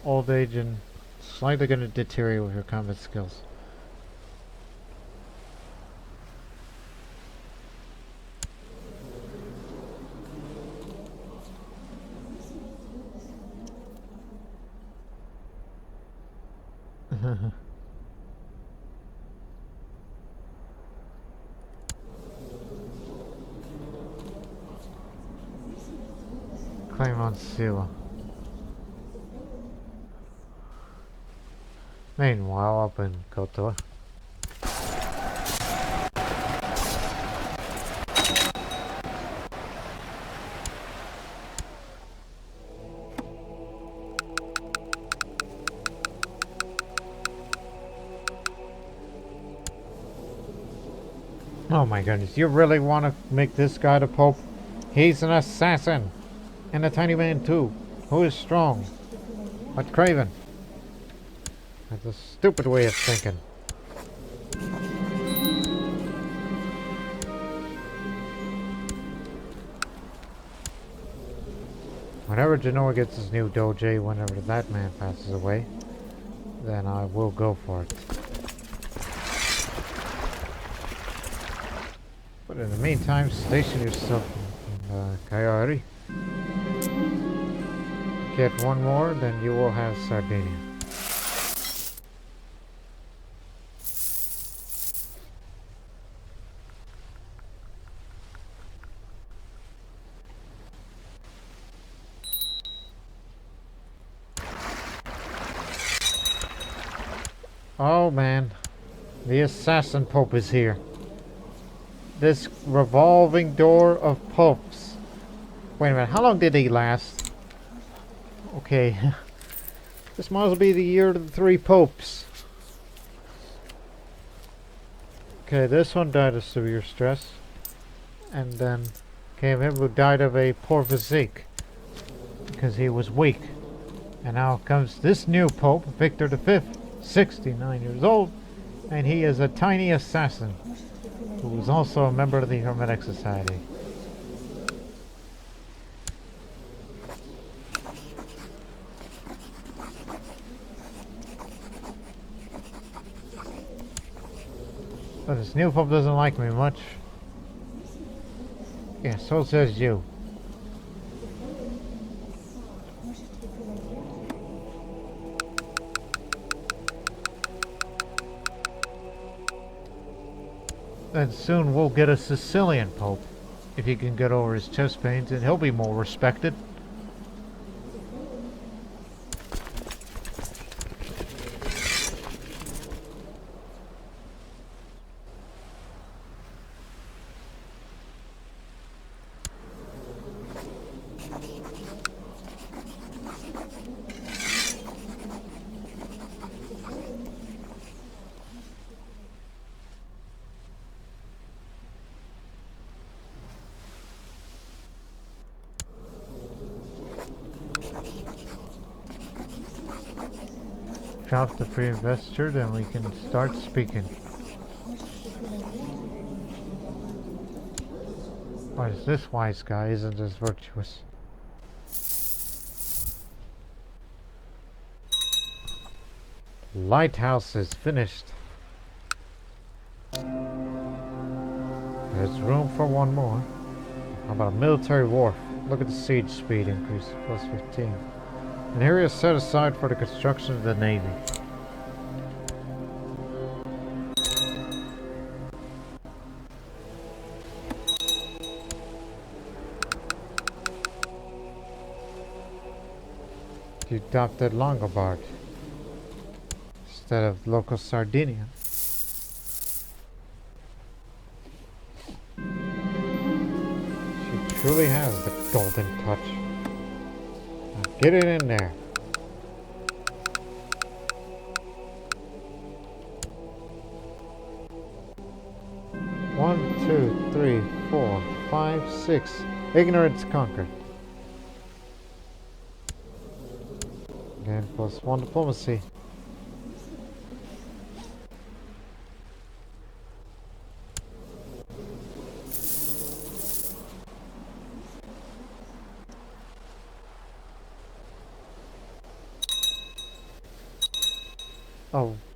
old age and slightly gonna deteriorate with your combat skills. Claim on Sila. Meanwhile, up in Kotor. Oh my goodness, you really want to make this guy the Pope? He's an assassin! And a tiny man too, who is strong, but craven. That's a stupid way of thinking. Whenever Genoa gets his new Doge, whenever that man passes away, then I will go for it. But in the meantime, station yourself in Cagliari. Get one more, then you will have Sardinia. Oh man, the assassin pope is here. This revolving door of popes. Wait a minute, how long did he last? Okay, this might as well be the year of the 3 popes. Okay, this one died of severe stress. And then came him who died of a poor physique. Because he was weak. And now comes this new pope, Victor V, 69 years old. And he is a tiny assassin. Who was also a member of the Hermetic Society. But this new pope doesn't like me much. Yeah, so says you. then soon we'll get a Sicilian pope. If he can get over his chest pains, and he'll be more respected. Drop the pre-investiture, then we can start speaking. Why is this wise guy isn't as virtuous? Lighthouse is finished. There's room for one more. How about a military wharf? Look at the siege speed increase, plus 15. An area set aside for the construction of the Navy. You adopted Longobard instead of local Sardinia. She truly has the golden touch. Get it in there. One, two, three, 4, 5, 6. Ignorance conquered. Again, +1 diplomacy.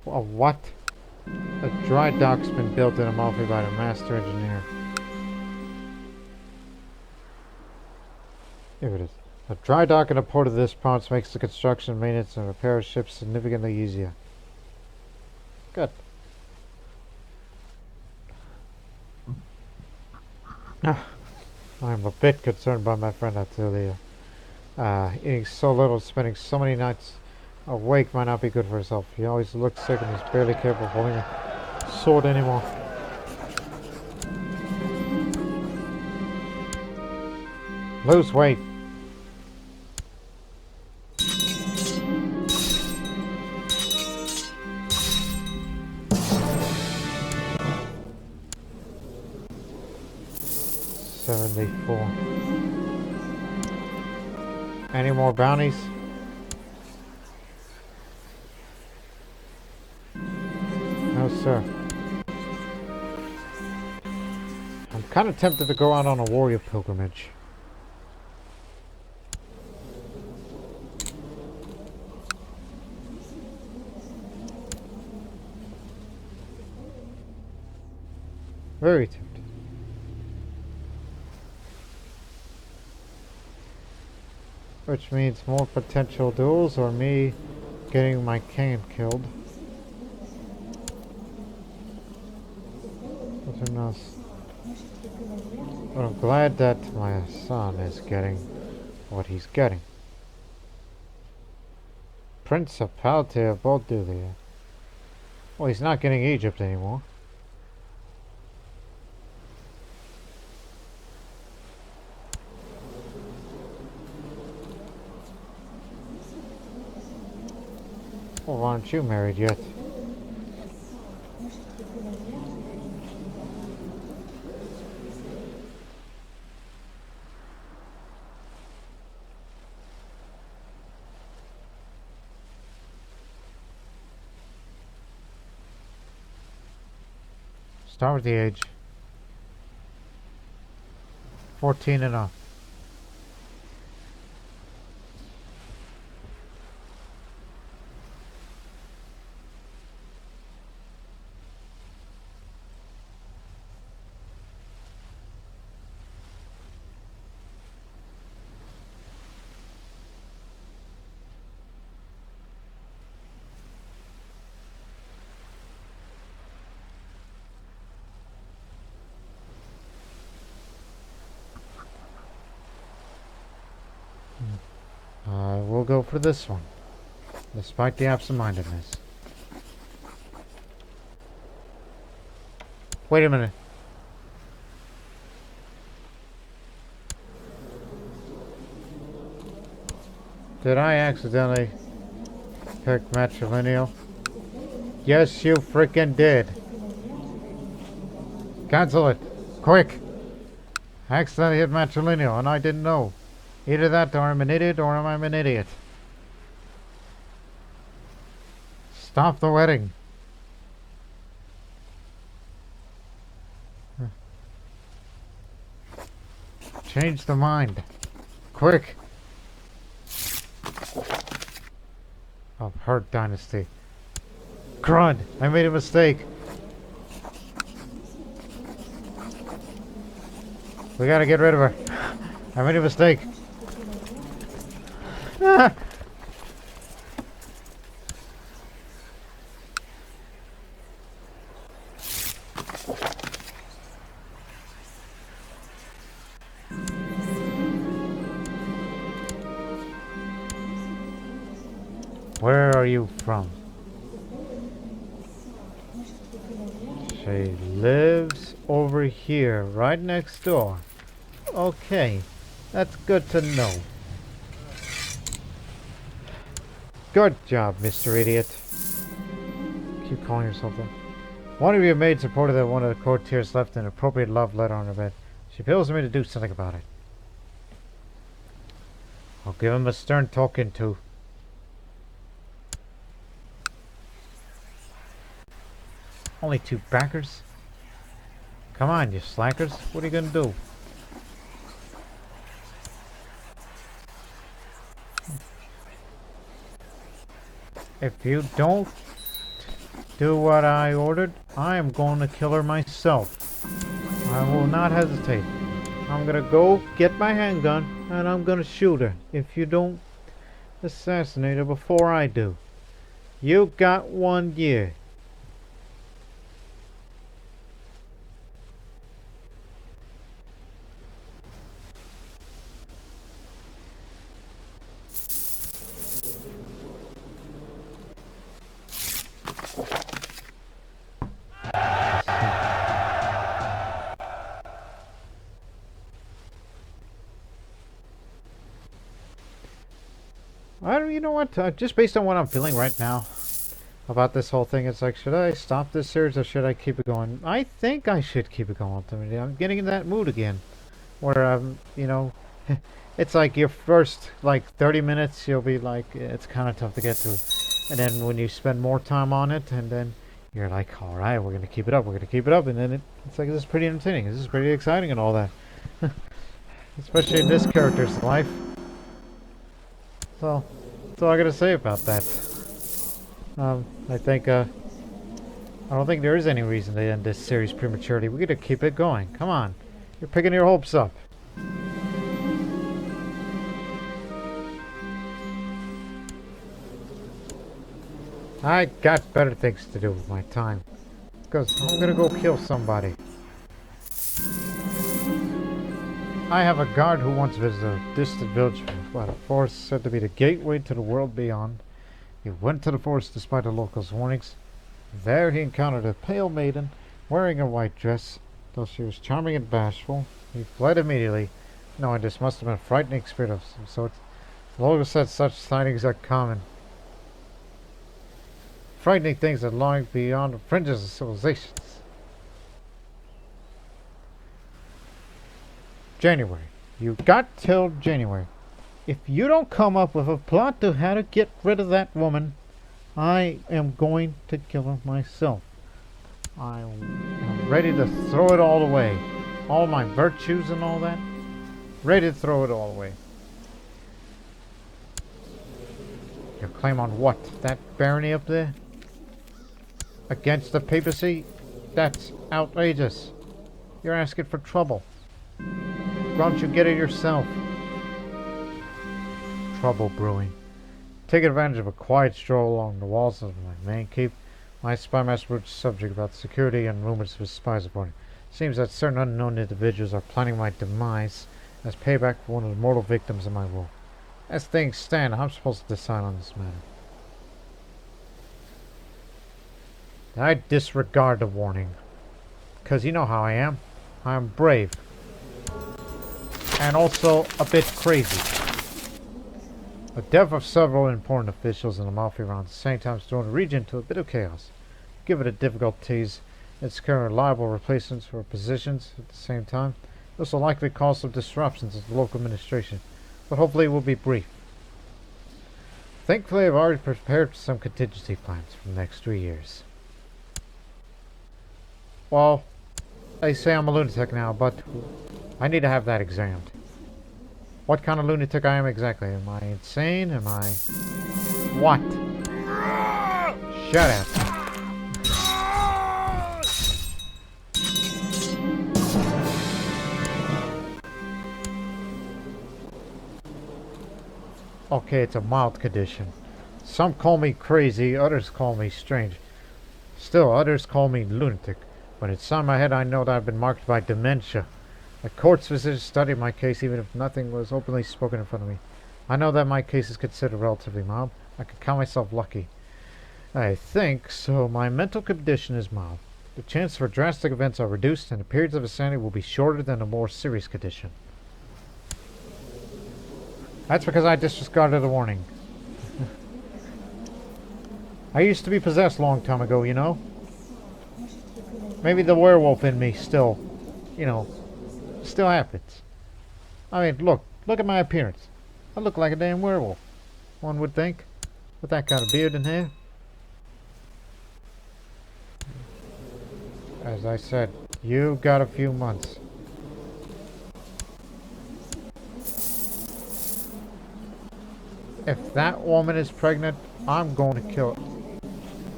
A what? A dry dock's been built in Amalfi by the master engineer. Here it is. A dry dock in a port of this province makes the construction, maintenance, and repair of ships significantly easier. Good. I'm a bit concerned by my friend Attilia. Eating so little, spending so many nights awake might not be good for herself. He always looks sick and is barely capable of holding a sword anymore. Lose weight. $74. Any more bounties? No, sir. I'm kind of tempted to go out on a warrior pilgrimage. Very tempted. Which means more potential duels or me getting my king killed. But who knows? But I'm glad that my son is getting what he's getting. Principality of Boldulia. Well, he's not getting Egypt anymore. Well, aren't you married yet? Start with the age. 14 and up. go for this one, despite the absent-mindedness. Wait a minute. Did I accidentally pick matrilineal? Yes, you freaking did. Cancel it. Quick. I accidentally hit matrilineal and I didn't know. Either that or I'm an idiot or I'm an idiot. Stop the wedding. Change the mind. Quick. Of Hurt Dynasty. Crud! I made a mistake. We gotta get rid of her. I made a mistake. Ah. Where are you from? She lives over here, right next door. Okay, that's good to know. Good job, Mr. Idiot. Keep calling yourself that. One of your maids reported that one of the courtiers left an appropriate love letter on her bed. She appeals to me to do something about it. I'll give him a stern talking to. Only 2 backers? Come on, you slackers. What are you gonna do? If you don't do what I ordered, I am going to kill her myself. I will not hesitate. I'm gonna go get my handgun and I'm gonna shoot her if you don't assassinate her before I do. You got 1 year. You know what? Just based on what I'm feeling right now about this whole thing, it's like, should I stop this series or should I keep it going? I think I should keep it going. Ultimately, I'm getting in that mood again, where you know, it's like your first like 30 minutes, you'll be like, it's kind of tough to get through, and then when you spend more time on it, and then you're like, all right, we're gonna keep it up, we're gonna keep it up, and then it's like, this is pretty entertaining, this is pretty exciting, and all that, especially in this character's life. So. That's all I gotta say about that. I think, I don't think there is any reason to end this series prematurely. We gotta keep it going. Come on. You're picking your hopes up. I got better things to do with my time. Because I'm gonna go kill somebody. I have a guard who once visited a distant village by the forest said to be the gateway to the world beyond. He went to the forest despite the locals' warnings. There he encountered a pale maiden wearing a white dress. Though she was charming and bashful, he fled immediately, knowing this must have been a frightening experience of some sort. The locals said such sightings are common. Frightening things that lie beyond the fringes of civilizations. January. You got till January. If you don't come up with a plot to how to get rid of that woman, I am going to kill her myself. I am ready to throw it all away. All my virtues and all that. Ready to throw it all away. Your claim on what? That barony up there? Against the papacy? That's outrageous. You're asking for trouble. Why don't you get it yourself? Trouble brewing. Take advantage of a quiet stroll along the walls of my main keep. My spy master broached the subject about security and rumors of his spies reporting. Seems that certain unknown individuals are planning my demise as payback for one of the mortal victims of my rule. As things stand, I'm supposed to decide on this matter. I disregard the warning. Because you know how I am. I'm brave. And also a bit crazy. The death of several important officials in Amalfi around the same time has thrown the region to a bit of chaos. Given the difficulties in securing reliable replacements for positions at the same time, this will likely cause some disruptions in the local administration, but hopefully it will be brief. Thankfully, I've already prepared some contingency plans for the next 3 years. Well, they say I'm a lunatic now, but I need to have that examined. What kind of lunatic I am exactly? Am I insane? Am I... what? Shut up. Okay, it's a mild condition. Some call me crazy, others call me strange. Still, others call me lunatic. When it's inside my head, I know that I've been marked by dementia. The court's physicians studied my case even if nothing was openly spoken in front of me. I know that my case is considered relatively mild. I can count myself lucky. I think so. My mental condition is mild. The chances for drastic events are reduced and the periods of insanity will be shorter than a more serious condition. That's because I disregarded the warning. I used to be possessed a long time ago, you know? Maybe the werewolf in me still, still happens. I mean, look at my appearance. I look like a damn werewolf, one would think, with that kind of beard and hair. As I said, you got a few months. If that woman is pregnant, I'm going to kill her.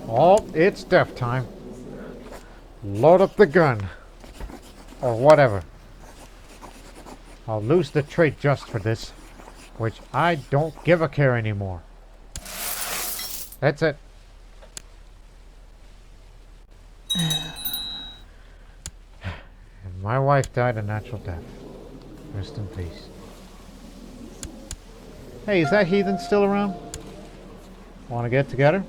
Oh, it's death time. Load up the gun. Or whatever. I'll lose the trait just for this. Which I don't give a care anymore. That's it. And my wife died a natural death. Rest in peace. Hey, is that heathen still around? Want to get together?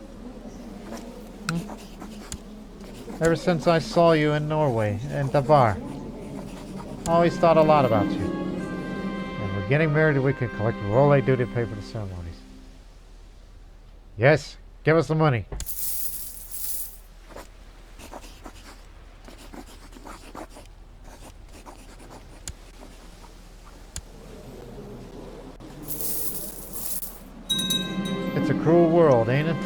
Ever since I saw you in Norway, in the bar, I always thought a lot about you. And we're getting married and we can collect roll duty pay for the ceremonies. Yes, give us the money. It's a cruel world, ain't it?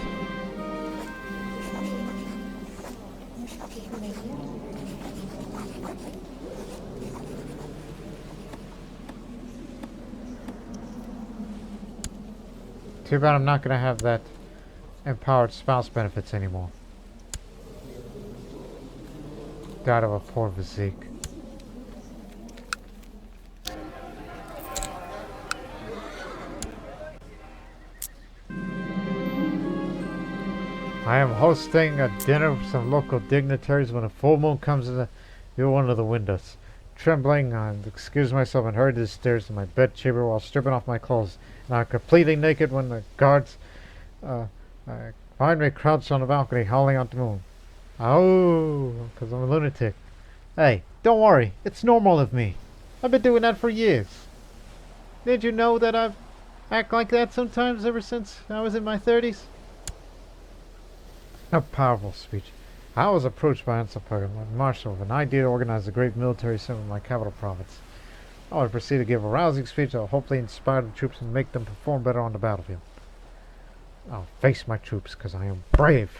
Too bad I'm not going to have that empowered spouse benefits anymore. Died of a poor physique. I am hosting a dinner with some local dignitaries. When a full moon comes in through one of the windows. Trembling, I excuse myself and hurried to the stairs to my bedchamber while stripping off my clothes. And I'm completely naked when the guards find me crouched on the balcony howling out the moon. Oh, because I'm a lunatic. Hey, don't worry. It's normal of me. I've been doing that for years. Did you know that I've act like that sometimes ever since I was in my 30s? A powerful speech. I was approached by Ansapaga, Marshal, with an idea to organize a great military summit in my capital province. I would proceed to give a rousing speech that will hopefully inspire the troops and make them perform better on the battlefield. I'll face my troops because I am brave.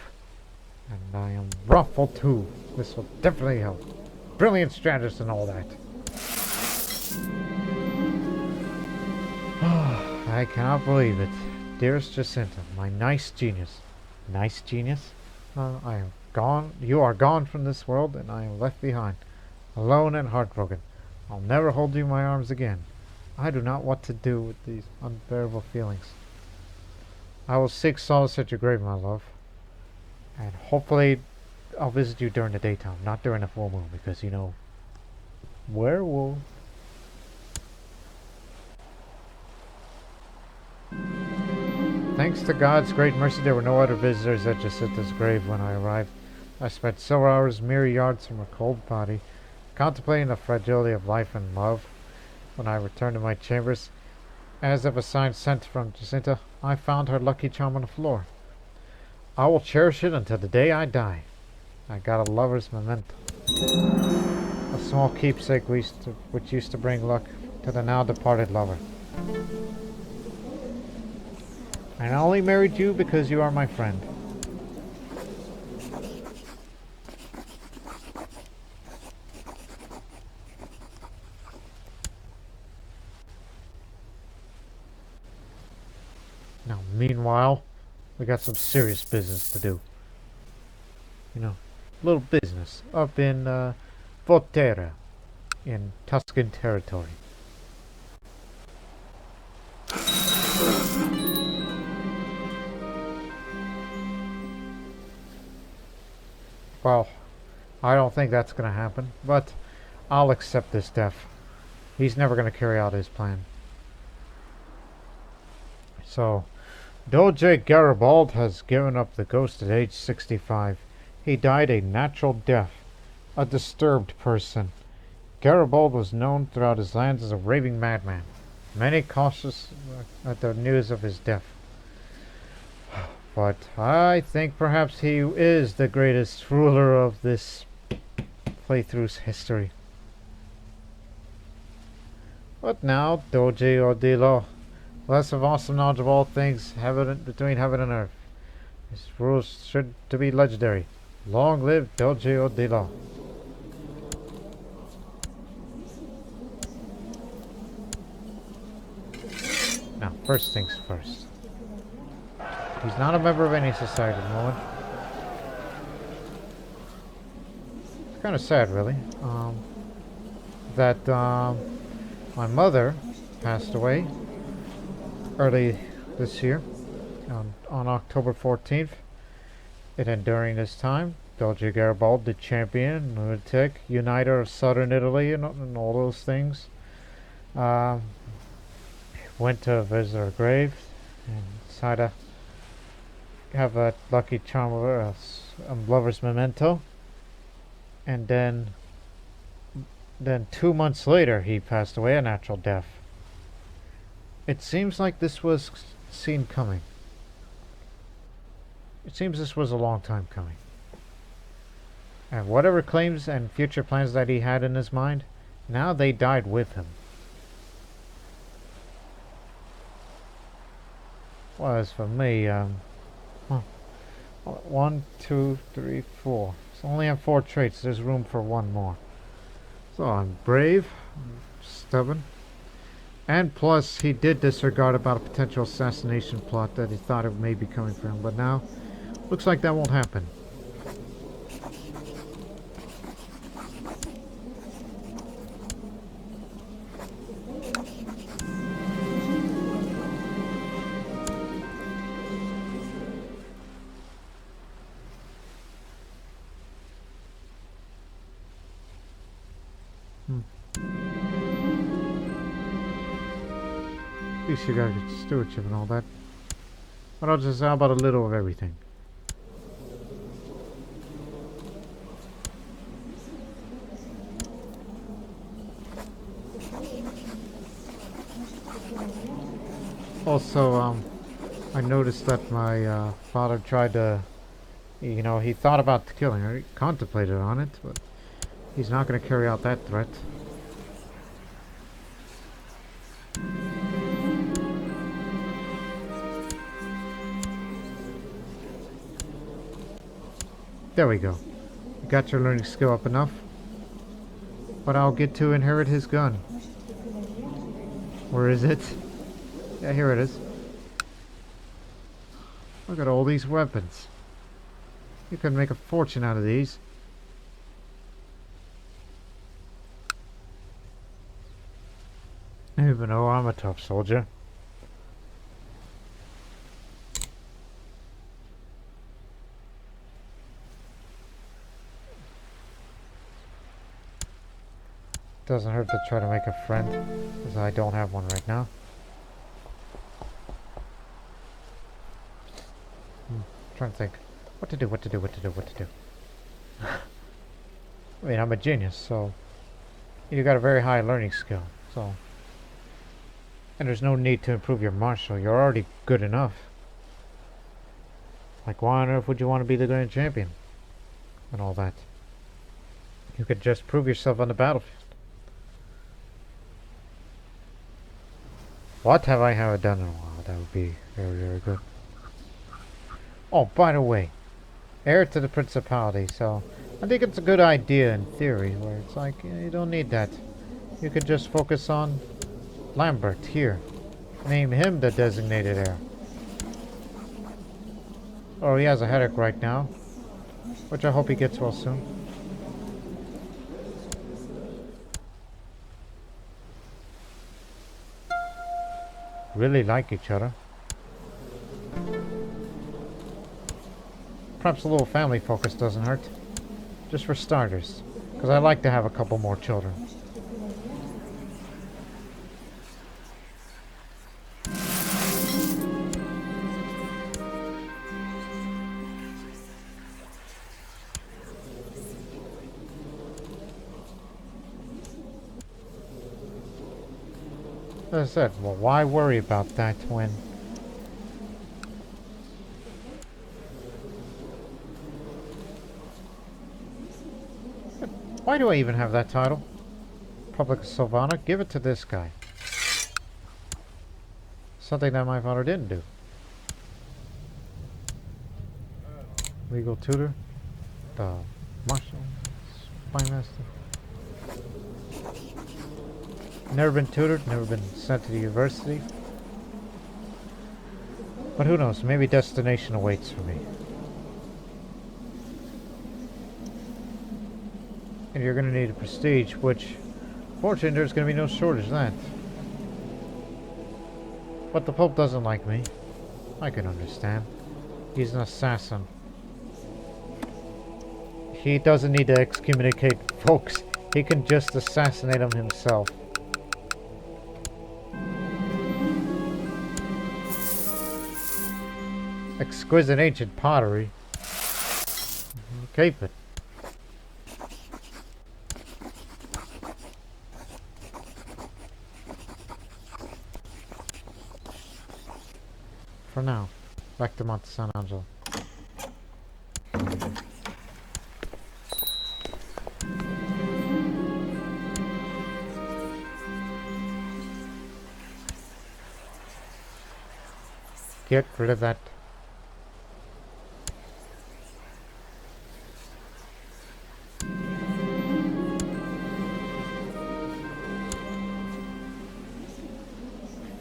And I am ruffle too. This will definitely help. Brilliant strategist and all that. I cannot believe it. Dearest Jacinta, my nice genius. Nice genius? I am gone. You are gone from this world, and I am left behind, alone and heartbroken. I'll never hold you in my arms again. I do not know what to do with these unbearable feelings. I will seek solace at your grave, my love, and hopefully I'll visit you during the daytime, not during the full moon, because, you know, werewolf. Thanks to God's great mercy, there were no other visitors at Jacinta's grave when I arrived. I spent several hours mere yards from her cold body, contemplating the fragility of life and love. When I returned to my chambers, as if a sign sent from Jacinta, I found her lucky charm on the floor. I will cherish it until the day I die. I got a lover's memento. A small keepsake which used to bring luck to the now departed lover. I only married you because you are my friend. Now, meanwhile, we got some serious business to do. You know, little business up in Volterra, in Tuscan territory. Well, I don't think that's going to happen, but I'll accept this death. He's never going to carry out his plan. So, Doge Garibald has given up the ghost at age 65. He died a natural death, a disturbed person. Garibald was known throughout his lands as a raving madman. Many cautious at the news of his death. But I think perhaps he is the greatest ruler of this playthrough's history. But now, Doge Odilo, less of awesome knowledge of all things between heaven and earth. His rules should to be legendary. Long live Doge Odilo. Now, first things first. He's not a member of any society at the moment. It's kind of sad, really. That my mother passed away early this year, on October 14th. And during this time, Doge Garibald, the champion, lunatic, uniter of southern Italy, and all those things, went to visit her grave and decided to have a lucky charm of her, a lover's memento. And then 2 months later, he passed away a natural death. It seems like this was seen coming. It seems this was a long time coming. And whatever claims and future plans that he had in his mind, now they died with him. Well, as for me, 1, 2, 3, 4. So only have 4 traits. There's room for 1 more. So I'm brave, stubborn, and plus he did disregard about a potential assassination plot that he thought it may be coming from him. But now, looks like that won't happen. At least you gotta get stewardship and all that. But I'll just how about a little of everything. Also, I noticed that my father tried to, he thought about killing her. He contemplated on it, but he's not going to carry out that threat. There we go. You got your learning skill up enough. But I'll get to inherit his gun. Where is it? Yeah, here it is. Look at all these weapons. You can make a fortune out of these. Even though I'm a tough soldier. Doesn't hurt to try to make a friend, because I don't have one right now. trying to think. What to do, what to do, what to do, what to do. I mean, I'm a genius, so... You got a very high learning skill, so... And there's no need to improve your martial. You're already good enough. Like, why on earth would you want to be the grand champion? And all that. You could just prove yourself on the battlefield. What have I haven't done in a while? That would be very, very good. Oh, by the way, heir to the principality, so I think it's a good idea in theory, where it's like, you don't need that. You could just focus on Lambert here. Name him the designated heir. Oh, he has a headache right now, which I hope he gets well soon. Really like each other. Perhaps a little family focus doesn't hurt. Just for starters. Because I like to have a couple more children. As I said, well, why worry about that when... Why do I even have that title? Public Sylvana? Give it to this guy. Something that my father didn't do. Legal tutor. The marshal. Spy master. Never been tutored, never been sent to the university. But who knows, maybe destination awaits for me. And you're going to need a prestige, which, fortunately, there's going to be no shortage of that. But the Pope doesn't like me. I can understand. He's an assassin. He doesn't need to excommunicate folks. He can just assassinate them himself. Exquisite ancient pottery. Keep it. For now, back to Monte San Angelo. Get rid of that.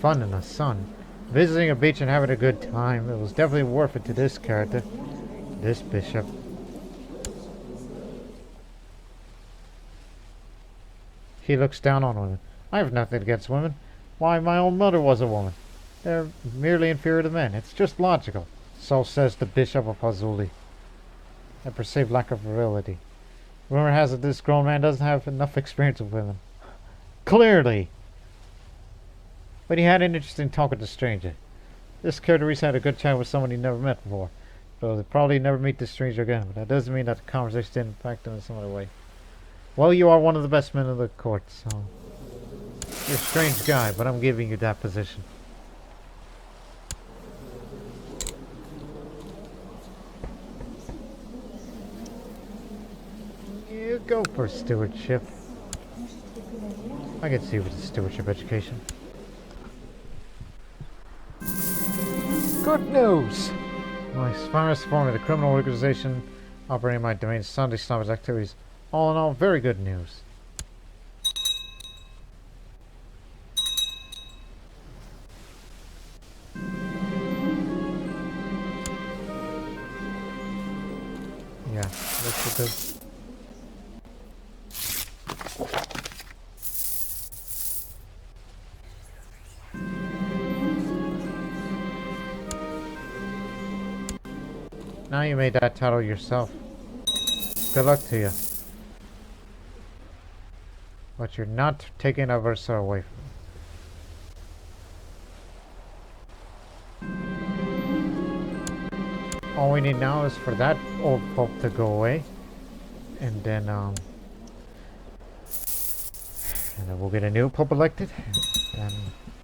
Fun in the sun. Visiting a beach and having a good time. It was definitely worth it to this character. This bishop. He looks down on women. I have nothing against women. Why, my own mother was a woman. They're merely inferior to men. It's just logical. So says the Bishop of Hazuli. A perceived lack of virility. Rumor has it this grown man doesn't have enough experience with women. Clearly. But he had an interesting talk with the stranger. This character recently had a good chat with someone he never met before. So they'll probably never meet this stranger again. But that doesn't mean that the conversation didn't impact him in some other way. Well, you are one of the best men of the court, so... You're a strange guy, but I'm giving you that position. You go for stewardship. I can see with the stewardship education. Good news! My virus forming the criminal organization operating my domain Sunday stop its activities. All in all, very good news. Yeah, that's good. Now you made that title yourself. Good luck to you. But you're not taking Aversa away from me. All we need now is for that old pope to go away, and then we'll get a new pope elected, and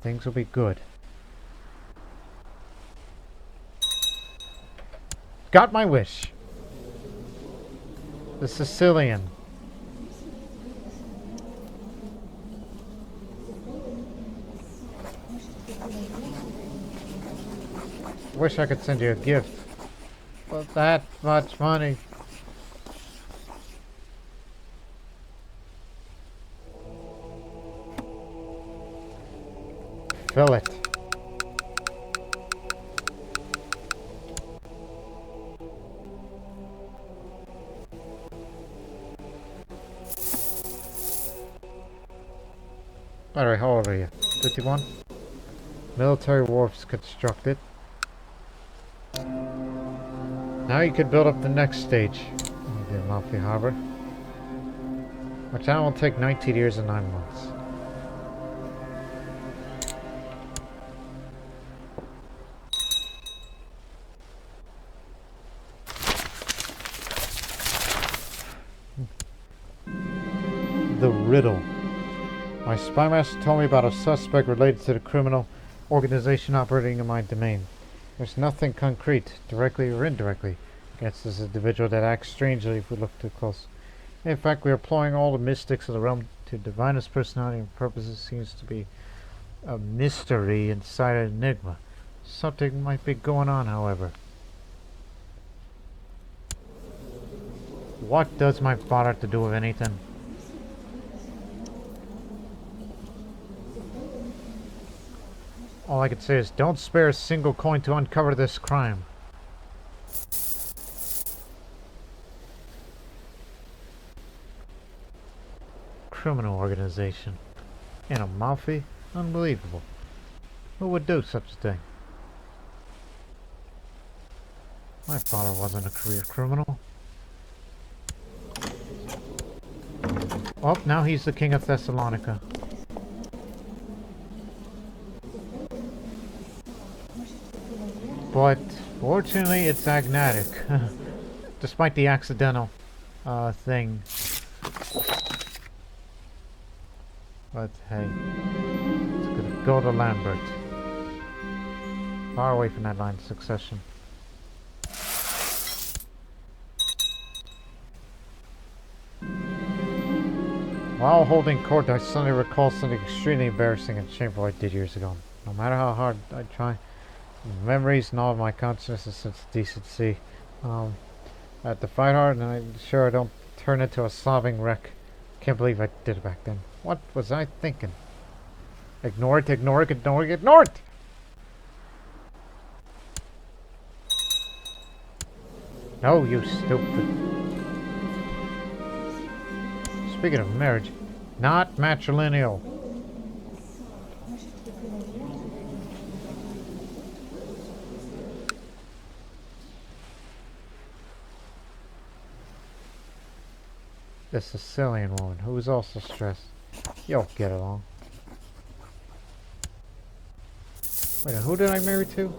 things will be good. Got my wish. The Sicilian. Wish I could send you a gift. But that much money. Fill it. By the way, how old are you? 51? Military wharfs constructed. Now you could build up the next stage of the Amalfi Harbor, which now will take 19 years and 9 months. The riddle. My spy master told me about a suspect related to the criminal organization operating in my domain. There's nothing concrete, directly or indirectly, against this individual that acts strangely if we look too close. In fact, we are employing all the mystics of the realm to divine his personality and purposes. Seems to be a mystery inside an enigma. Something might be going on, however. What does my father have to do with anything? All I can say is don't spare a single coin to uncover this crime. Criminal organization. In Amalfi? Unbelievable. Who would do such a thing? My father wasn't a career criminal. Oh, now he's the king of Thessalonica. But fortunately, it's agnatic, despite the accidental thing. But hey, it's gonna go to Lambert. Far away from that line of succession. While holding court, I suddenly recall something extremely embarrassing and shameful I did years ago. No matter how hard I try, memories and all of my consciousness and sense of decency. I have to fight hard, and I'm sure I don't turn into a sobbing wreck. Can't believe I did it back then. What was I thinking? Ignore it, ignore it, ignore it, ignore it! No, you stupid. Speaking of marriage, not matrilineal. The Sicilian woman, who is also stressed. You'll get along. Wait, who did I marry to?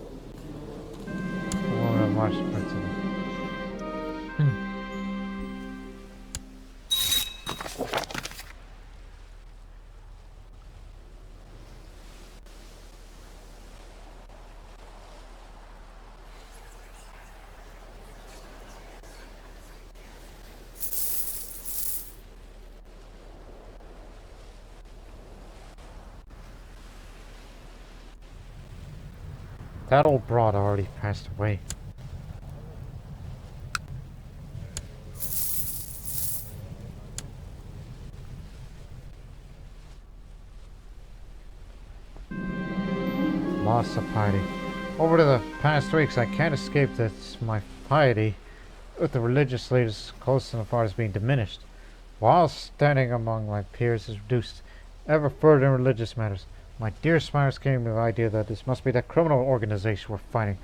The woman of Marsh Principle. That old broad already passed away. Loss of piety. Over the past weeks, I can't escape that my piety with the religious leaders close and far as being diminished, while standing among my peers is reduced ever further in religious matters. My dear Spires came to the idea that this must be that criminal organization we're fighting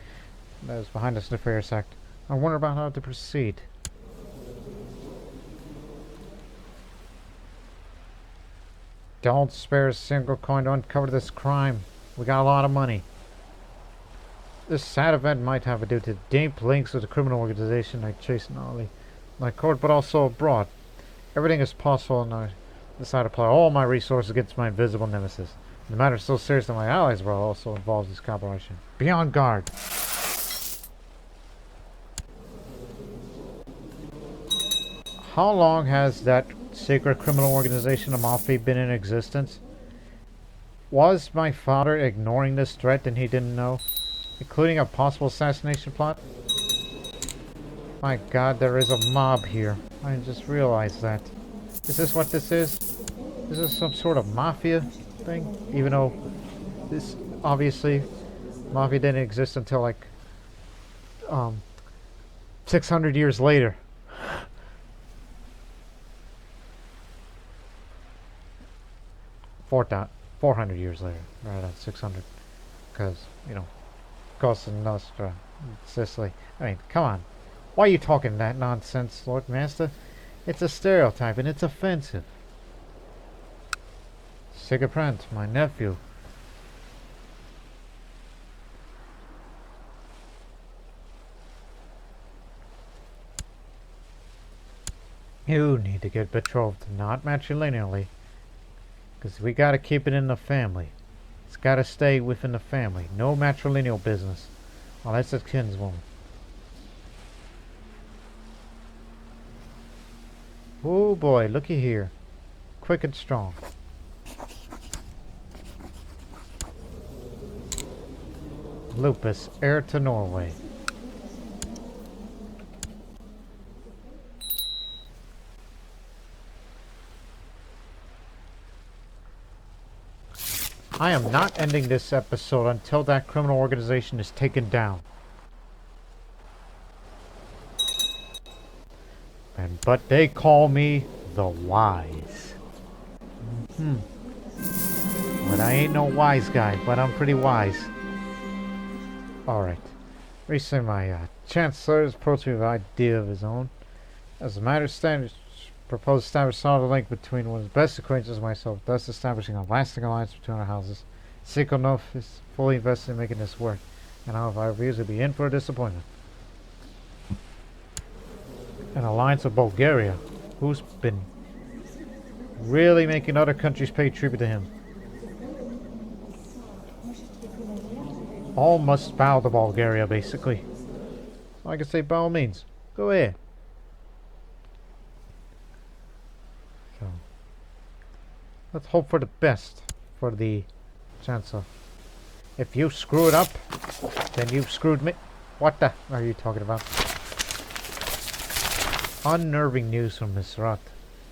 that is behind this nefarious act. I wonder about how to proceed. Don't spare a single coin to uncover this crime. We got a lot of money. This sad event might have due to deep links with the criminal organization I chase not only my court but also abroad. Everything is possible, and I decide to apply all my resources against my invisible nemesis. The matter is so serious that my allies were also involved in this collaboration. Be on guard. How long has that secret criminal organization Amalfi been in existence? Was my father ignoring this threat and he didn't know? Including a possible assassination plot? My god, there is a mob here. I just realized that. Is this what this is? Is this some sort of mafia thing? Even though this, obviously, mafia didn't exist until like 600 years later. 400 years later, rather than 600, because, you know, Cosa Nostra, Sicily. I mean, come on. Why are you talking that nonsense, Lord Master? It's a stereotype and it's offensive. Sigaprant, my nephew. You need to get betrothed, not matrilineally. Because we gotta keep it in the family. It's gotta stay within the family. No matrilineal business. Unless it's kinswoman. Oh boy, looky here. Quick and strong. Lupus, heir to Norway. I am not ending this episode until that criminal organization is taken down. But they call me the Wise. But I ain't no wise guy, but I'm pretty wise. Alright. Recently my chancellor has approached me with an idea of his own. As a matter of standard, proposed to establish a solid link between one of his best acquaintances and myself, thus establishing a lasting alliance between our houses. CK2 is fully invested in making this work, and if I refuse, it'd be in for a disappointment. An alliance with Bulgaria, who's been really making other countries pay tribute to him. All must bow to Bulgaria, basically. I can say by all means, go ahead. So, let's hope for the best for the Chancellor. If you screw it up, then you've screwed me. What the are you talking about? Unnerving news from Misrat.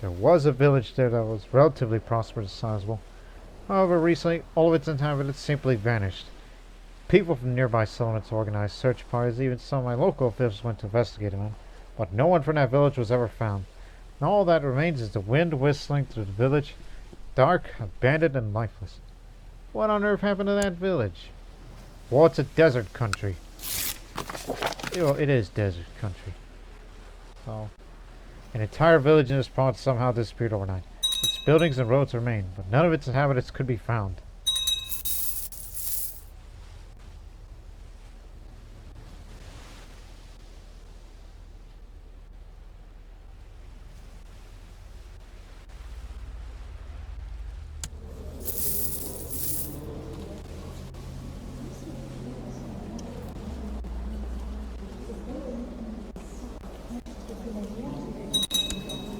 There was a village there that was relatively prosperous and sizable. However, recently, all of its inhabitants simply vanished. People from nearby settlements organized search parties. Even some of my local officials went to investigate them, but no one from that village was ever found. And all that remains is the wind whistling through the village, dark, abandoned, and lifeless. What on earth happened to that village? Well, it's a desert country. Well, it is desert country. So, an entire village in this province somehow disappeared overnight. Its buildings and roads remain, but none of its inhabitants could be found.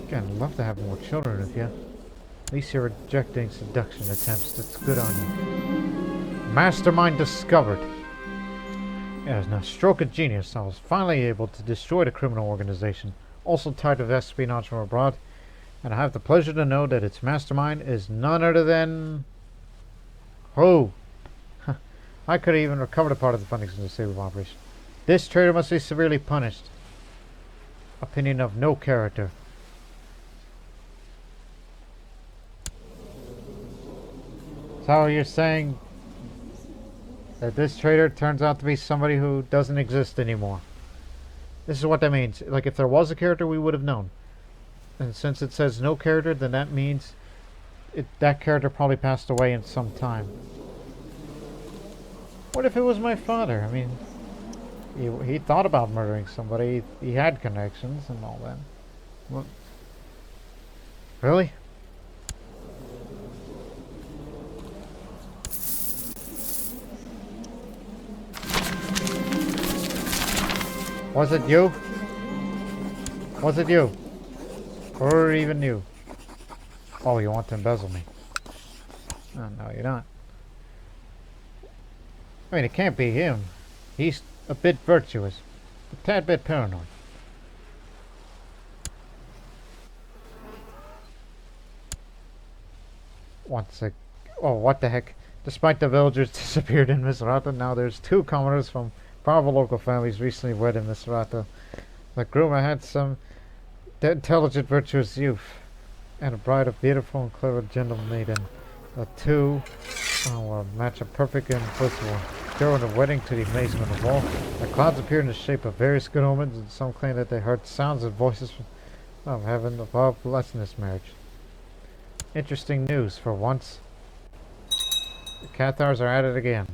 Again, I'd love to have more children with you. At least you're rejecting seduction attempts. That's good on you. Mastermind discovered. Yes, now stroke of genius. I was finally able to destroy the criminal organization. Also tired of espionage from abroad. And I have the pleasure to know that its mastermind is none other than... Who? I could have even recovered a part of the funding from the save operation. This traitor must be severely punished. Opinion of no character. So you're saying that this traitor turns out to be somebody who doesn't exist anymore. This is what that means. Like, if there was a character, we would have known. And since it says no character, then that means that character probably passed away in some time. What if it was my father? I mean, He thought about murdering somebody. He had connections and all that. What? Really? Was it you? Was it you? Or even you? Oh, you want to embezzle me? Oh, no, you're not. I mean, it can't be him. He's a bit virtuous, a tad bit paranoid. Once a... Oh, what the heck. Despite the villagers disappeared in Misurata, now there's two commoners from powerful local families recently wed in Misurata. The groom had some intelligent, virtuous youth, and a bride of beautiful and clever gentle maiden. The two will match up perfect and blissful. During the wedding, to the amazement of all, the clouds appeared in the shape of various good omens, and some claim that they heard sounds and voices from heaven above blessing this marriage. Interesting news for once. The Cathars are at it again.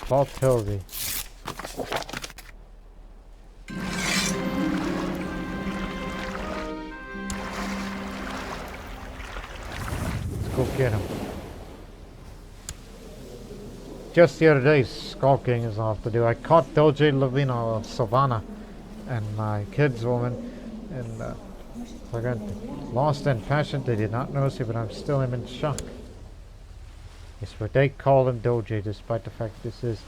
Volatility. Let's go get him. Just the other day, skulking is off to do. I caught Doge Lavino of Savannah and my kids woman, and I got lost in passion. They did not notice it, but I'm still in shock. Yes, but they call him Doge, despite the fact this is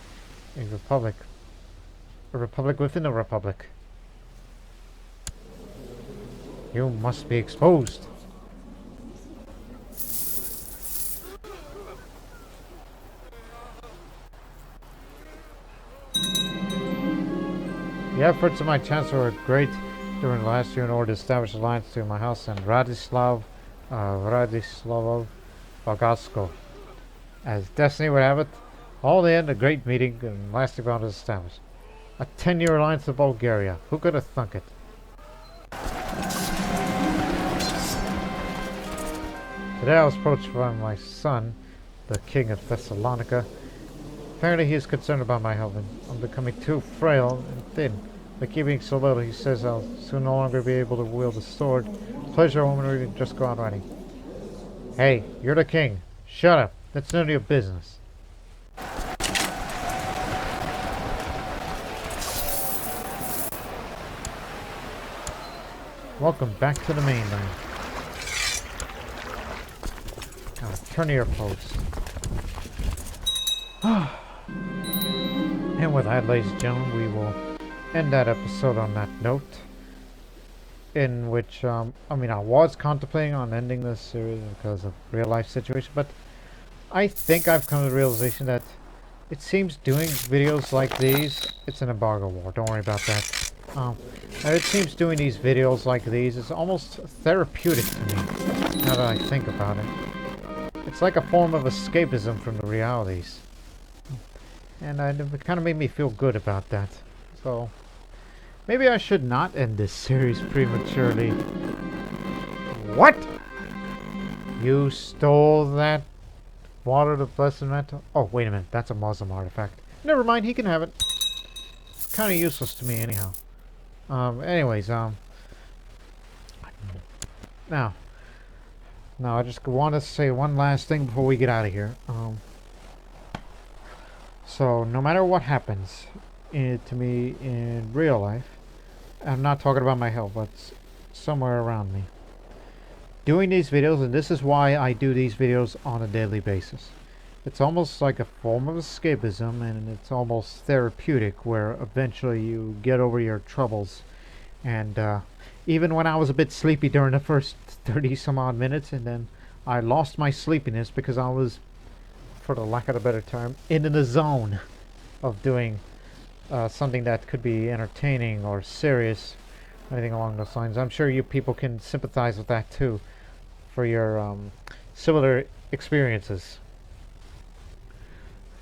a republic. A republic within a republic. You must be exposed. The efforts of my chancellor were great during the last year in order to establish alliance to my house and Radislavov Bogasko. As destiny would have it, all in a great meeting and lasting bond was established. A 10-year alliance with Bulgaria. Who could have thunk it? Today I was approached by my son, the king of Thessalonica. Apparently he is concerned about my health and I'm becoming too frail and thin. By keeping so little, he says I'll soon no longer be able to wield a sword. Pleasure woman or even just go out riding. Hey, you're the king. Shut up. That's none of your business. Welcome back to the mainland. Turn to your post. And with that, ladies and gentlemen, we will end that episode on that note. In which, I was contemplating on ending this series because of real life situation, but I think I've come to the realization that it seems doing videos like these, it's an embargo war, don't worry about that. And it seems doing these videos like these is almost therapeutic to me, now that I think about it. It's like a form of escapism from the realities. And it kind of made me feel good about that. So, maybe I should not end this series prematurely. What? You stole that water to blessed metal? Oh, wait a minute. That's a Muslim artifact. Never mind. He can have it. It's kind of useless to me anyhow. Now, I just want to say one last thing before we get out of here. So, no matter what happens to me in real life, I'm not talking about my health, but somewhere around me. Doing these videos, and this is why I do these videos on a daily basis. It's almost like a form of escapism, and it's almost therapeutic, where eventually you get over your troubles. And even when I was a bit sleepy during the first 30 some odd minutes, and then I lost my sleepiness because I was, for the lack of a better term, in the zone of doing something that could be entertaining or serious, anything along those lines. I'm sure you people can sympathize with that too, for your similar experiences.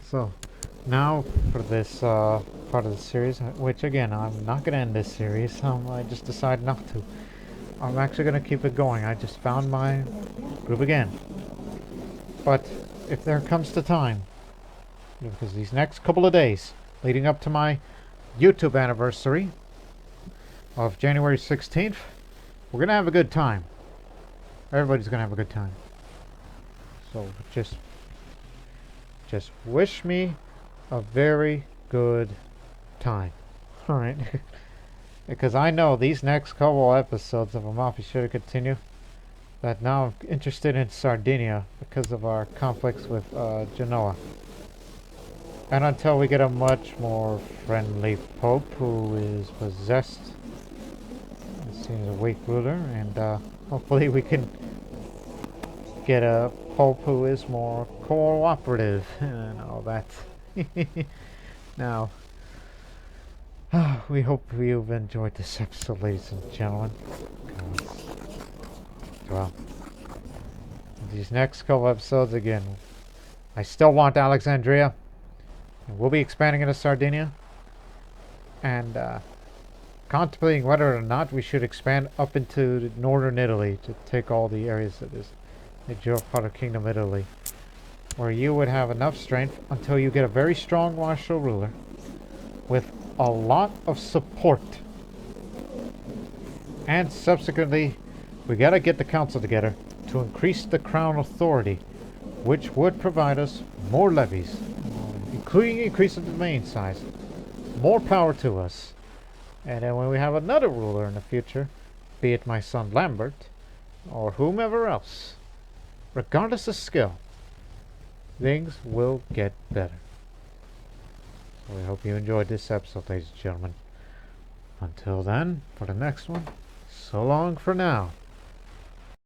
So, now for this part of the series, which again, I'm not going to end this series, I just decided not to. I'm actually going to keep it going. I just found my group again. But if there comes the time because these next couple of days leading up to my YouTube anniversary of January 16th, we're gonna have a good time. Everybody's gonna have a good time. So just wish me a very good time. Alright. Because I know these next couple episodes of Amalfi should continue. That now I'm interested in Sardinia because of our conflicts with Genoa. And until we get a much more friendly pope who is possessed, it seems a weak ruler, and hopefully we can get a pope who is more cooperative and all that. Now, we hope you've enjoyed this episode, ladies and gentlemen. Well, these next couple episodes, again, I still want Alexandria. We'll be expanding into Sardinia. And contemplating whether or not we should expand up into northern Italy to take all the areas that is the Geopolitical Kingdom of Italy, where you would have enough strength until you get a very strong martial ruler with a lot of support. And subsequently, we gotta get the council together to increase the crown authority, which would provide us more levies, including increasing the domain size. More power to us. And then when we have another ruler in the future, be it my son Lambert, or whomever else, regardless of skill, things will get better. So we hope you enjoyed this episode, ladies and gentlemen. Until then, for the next one, so long for now.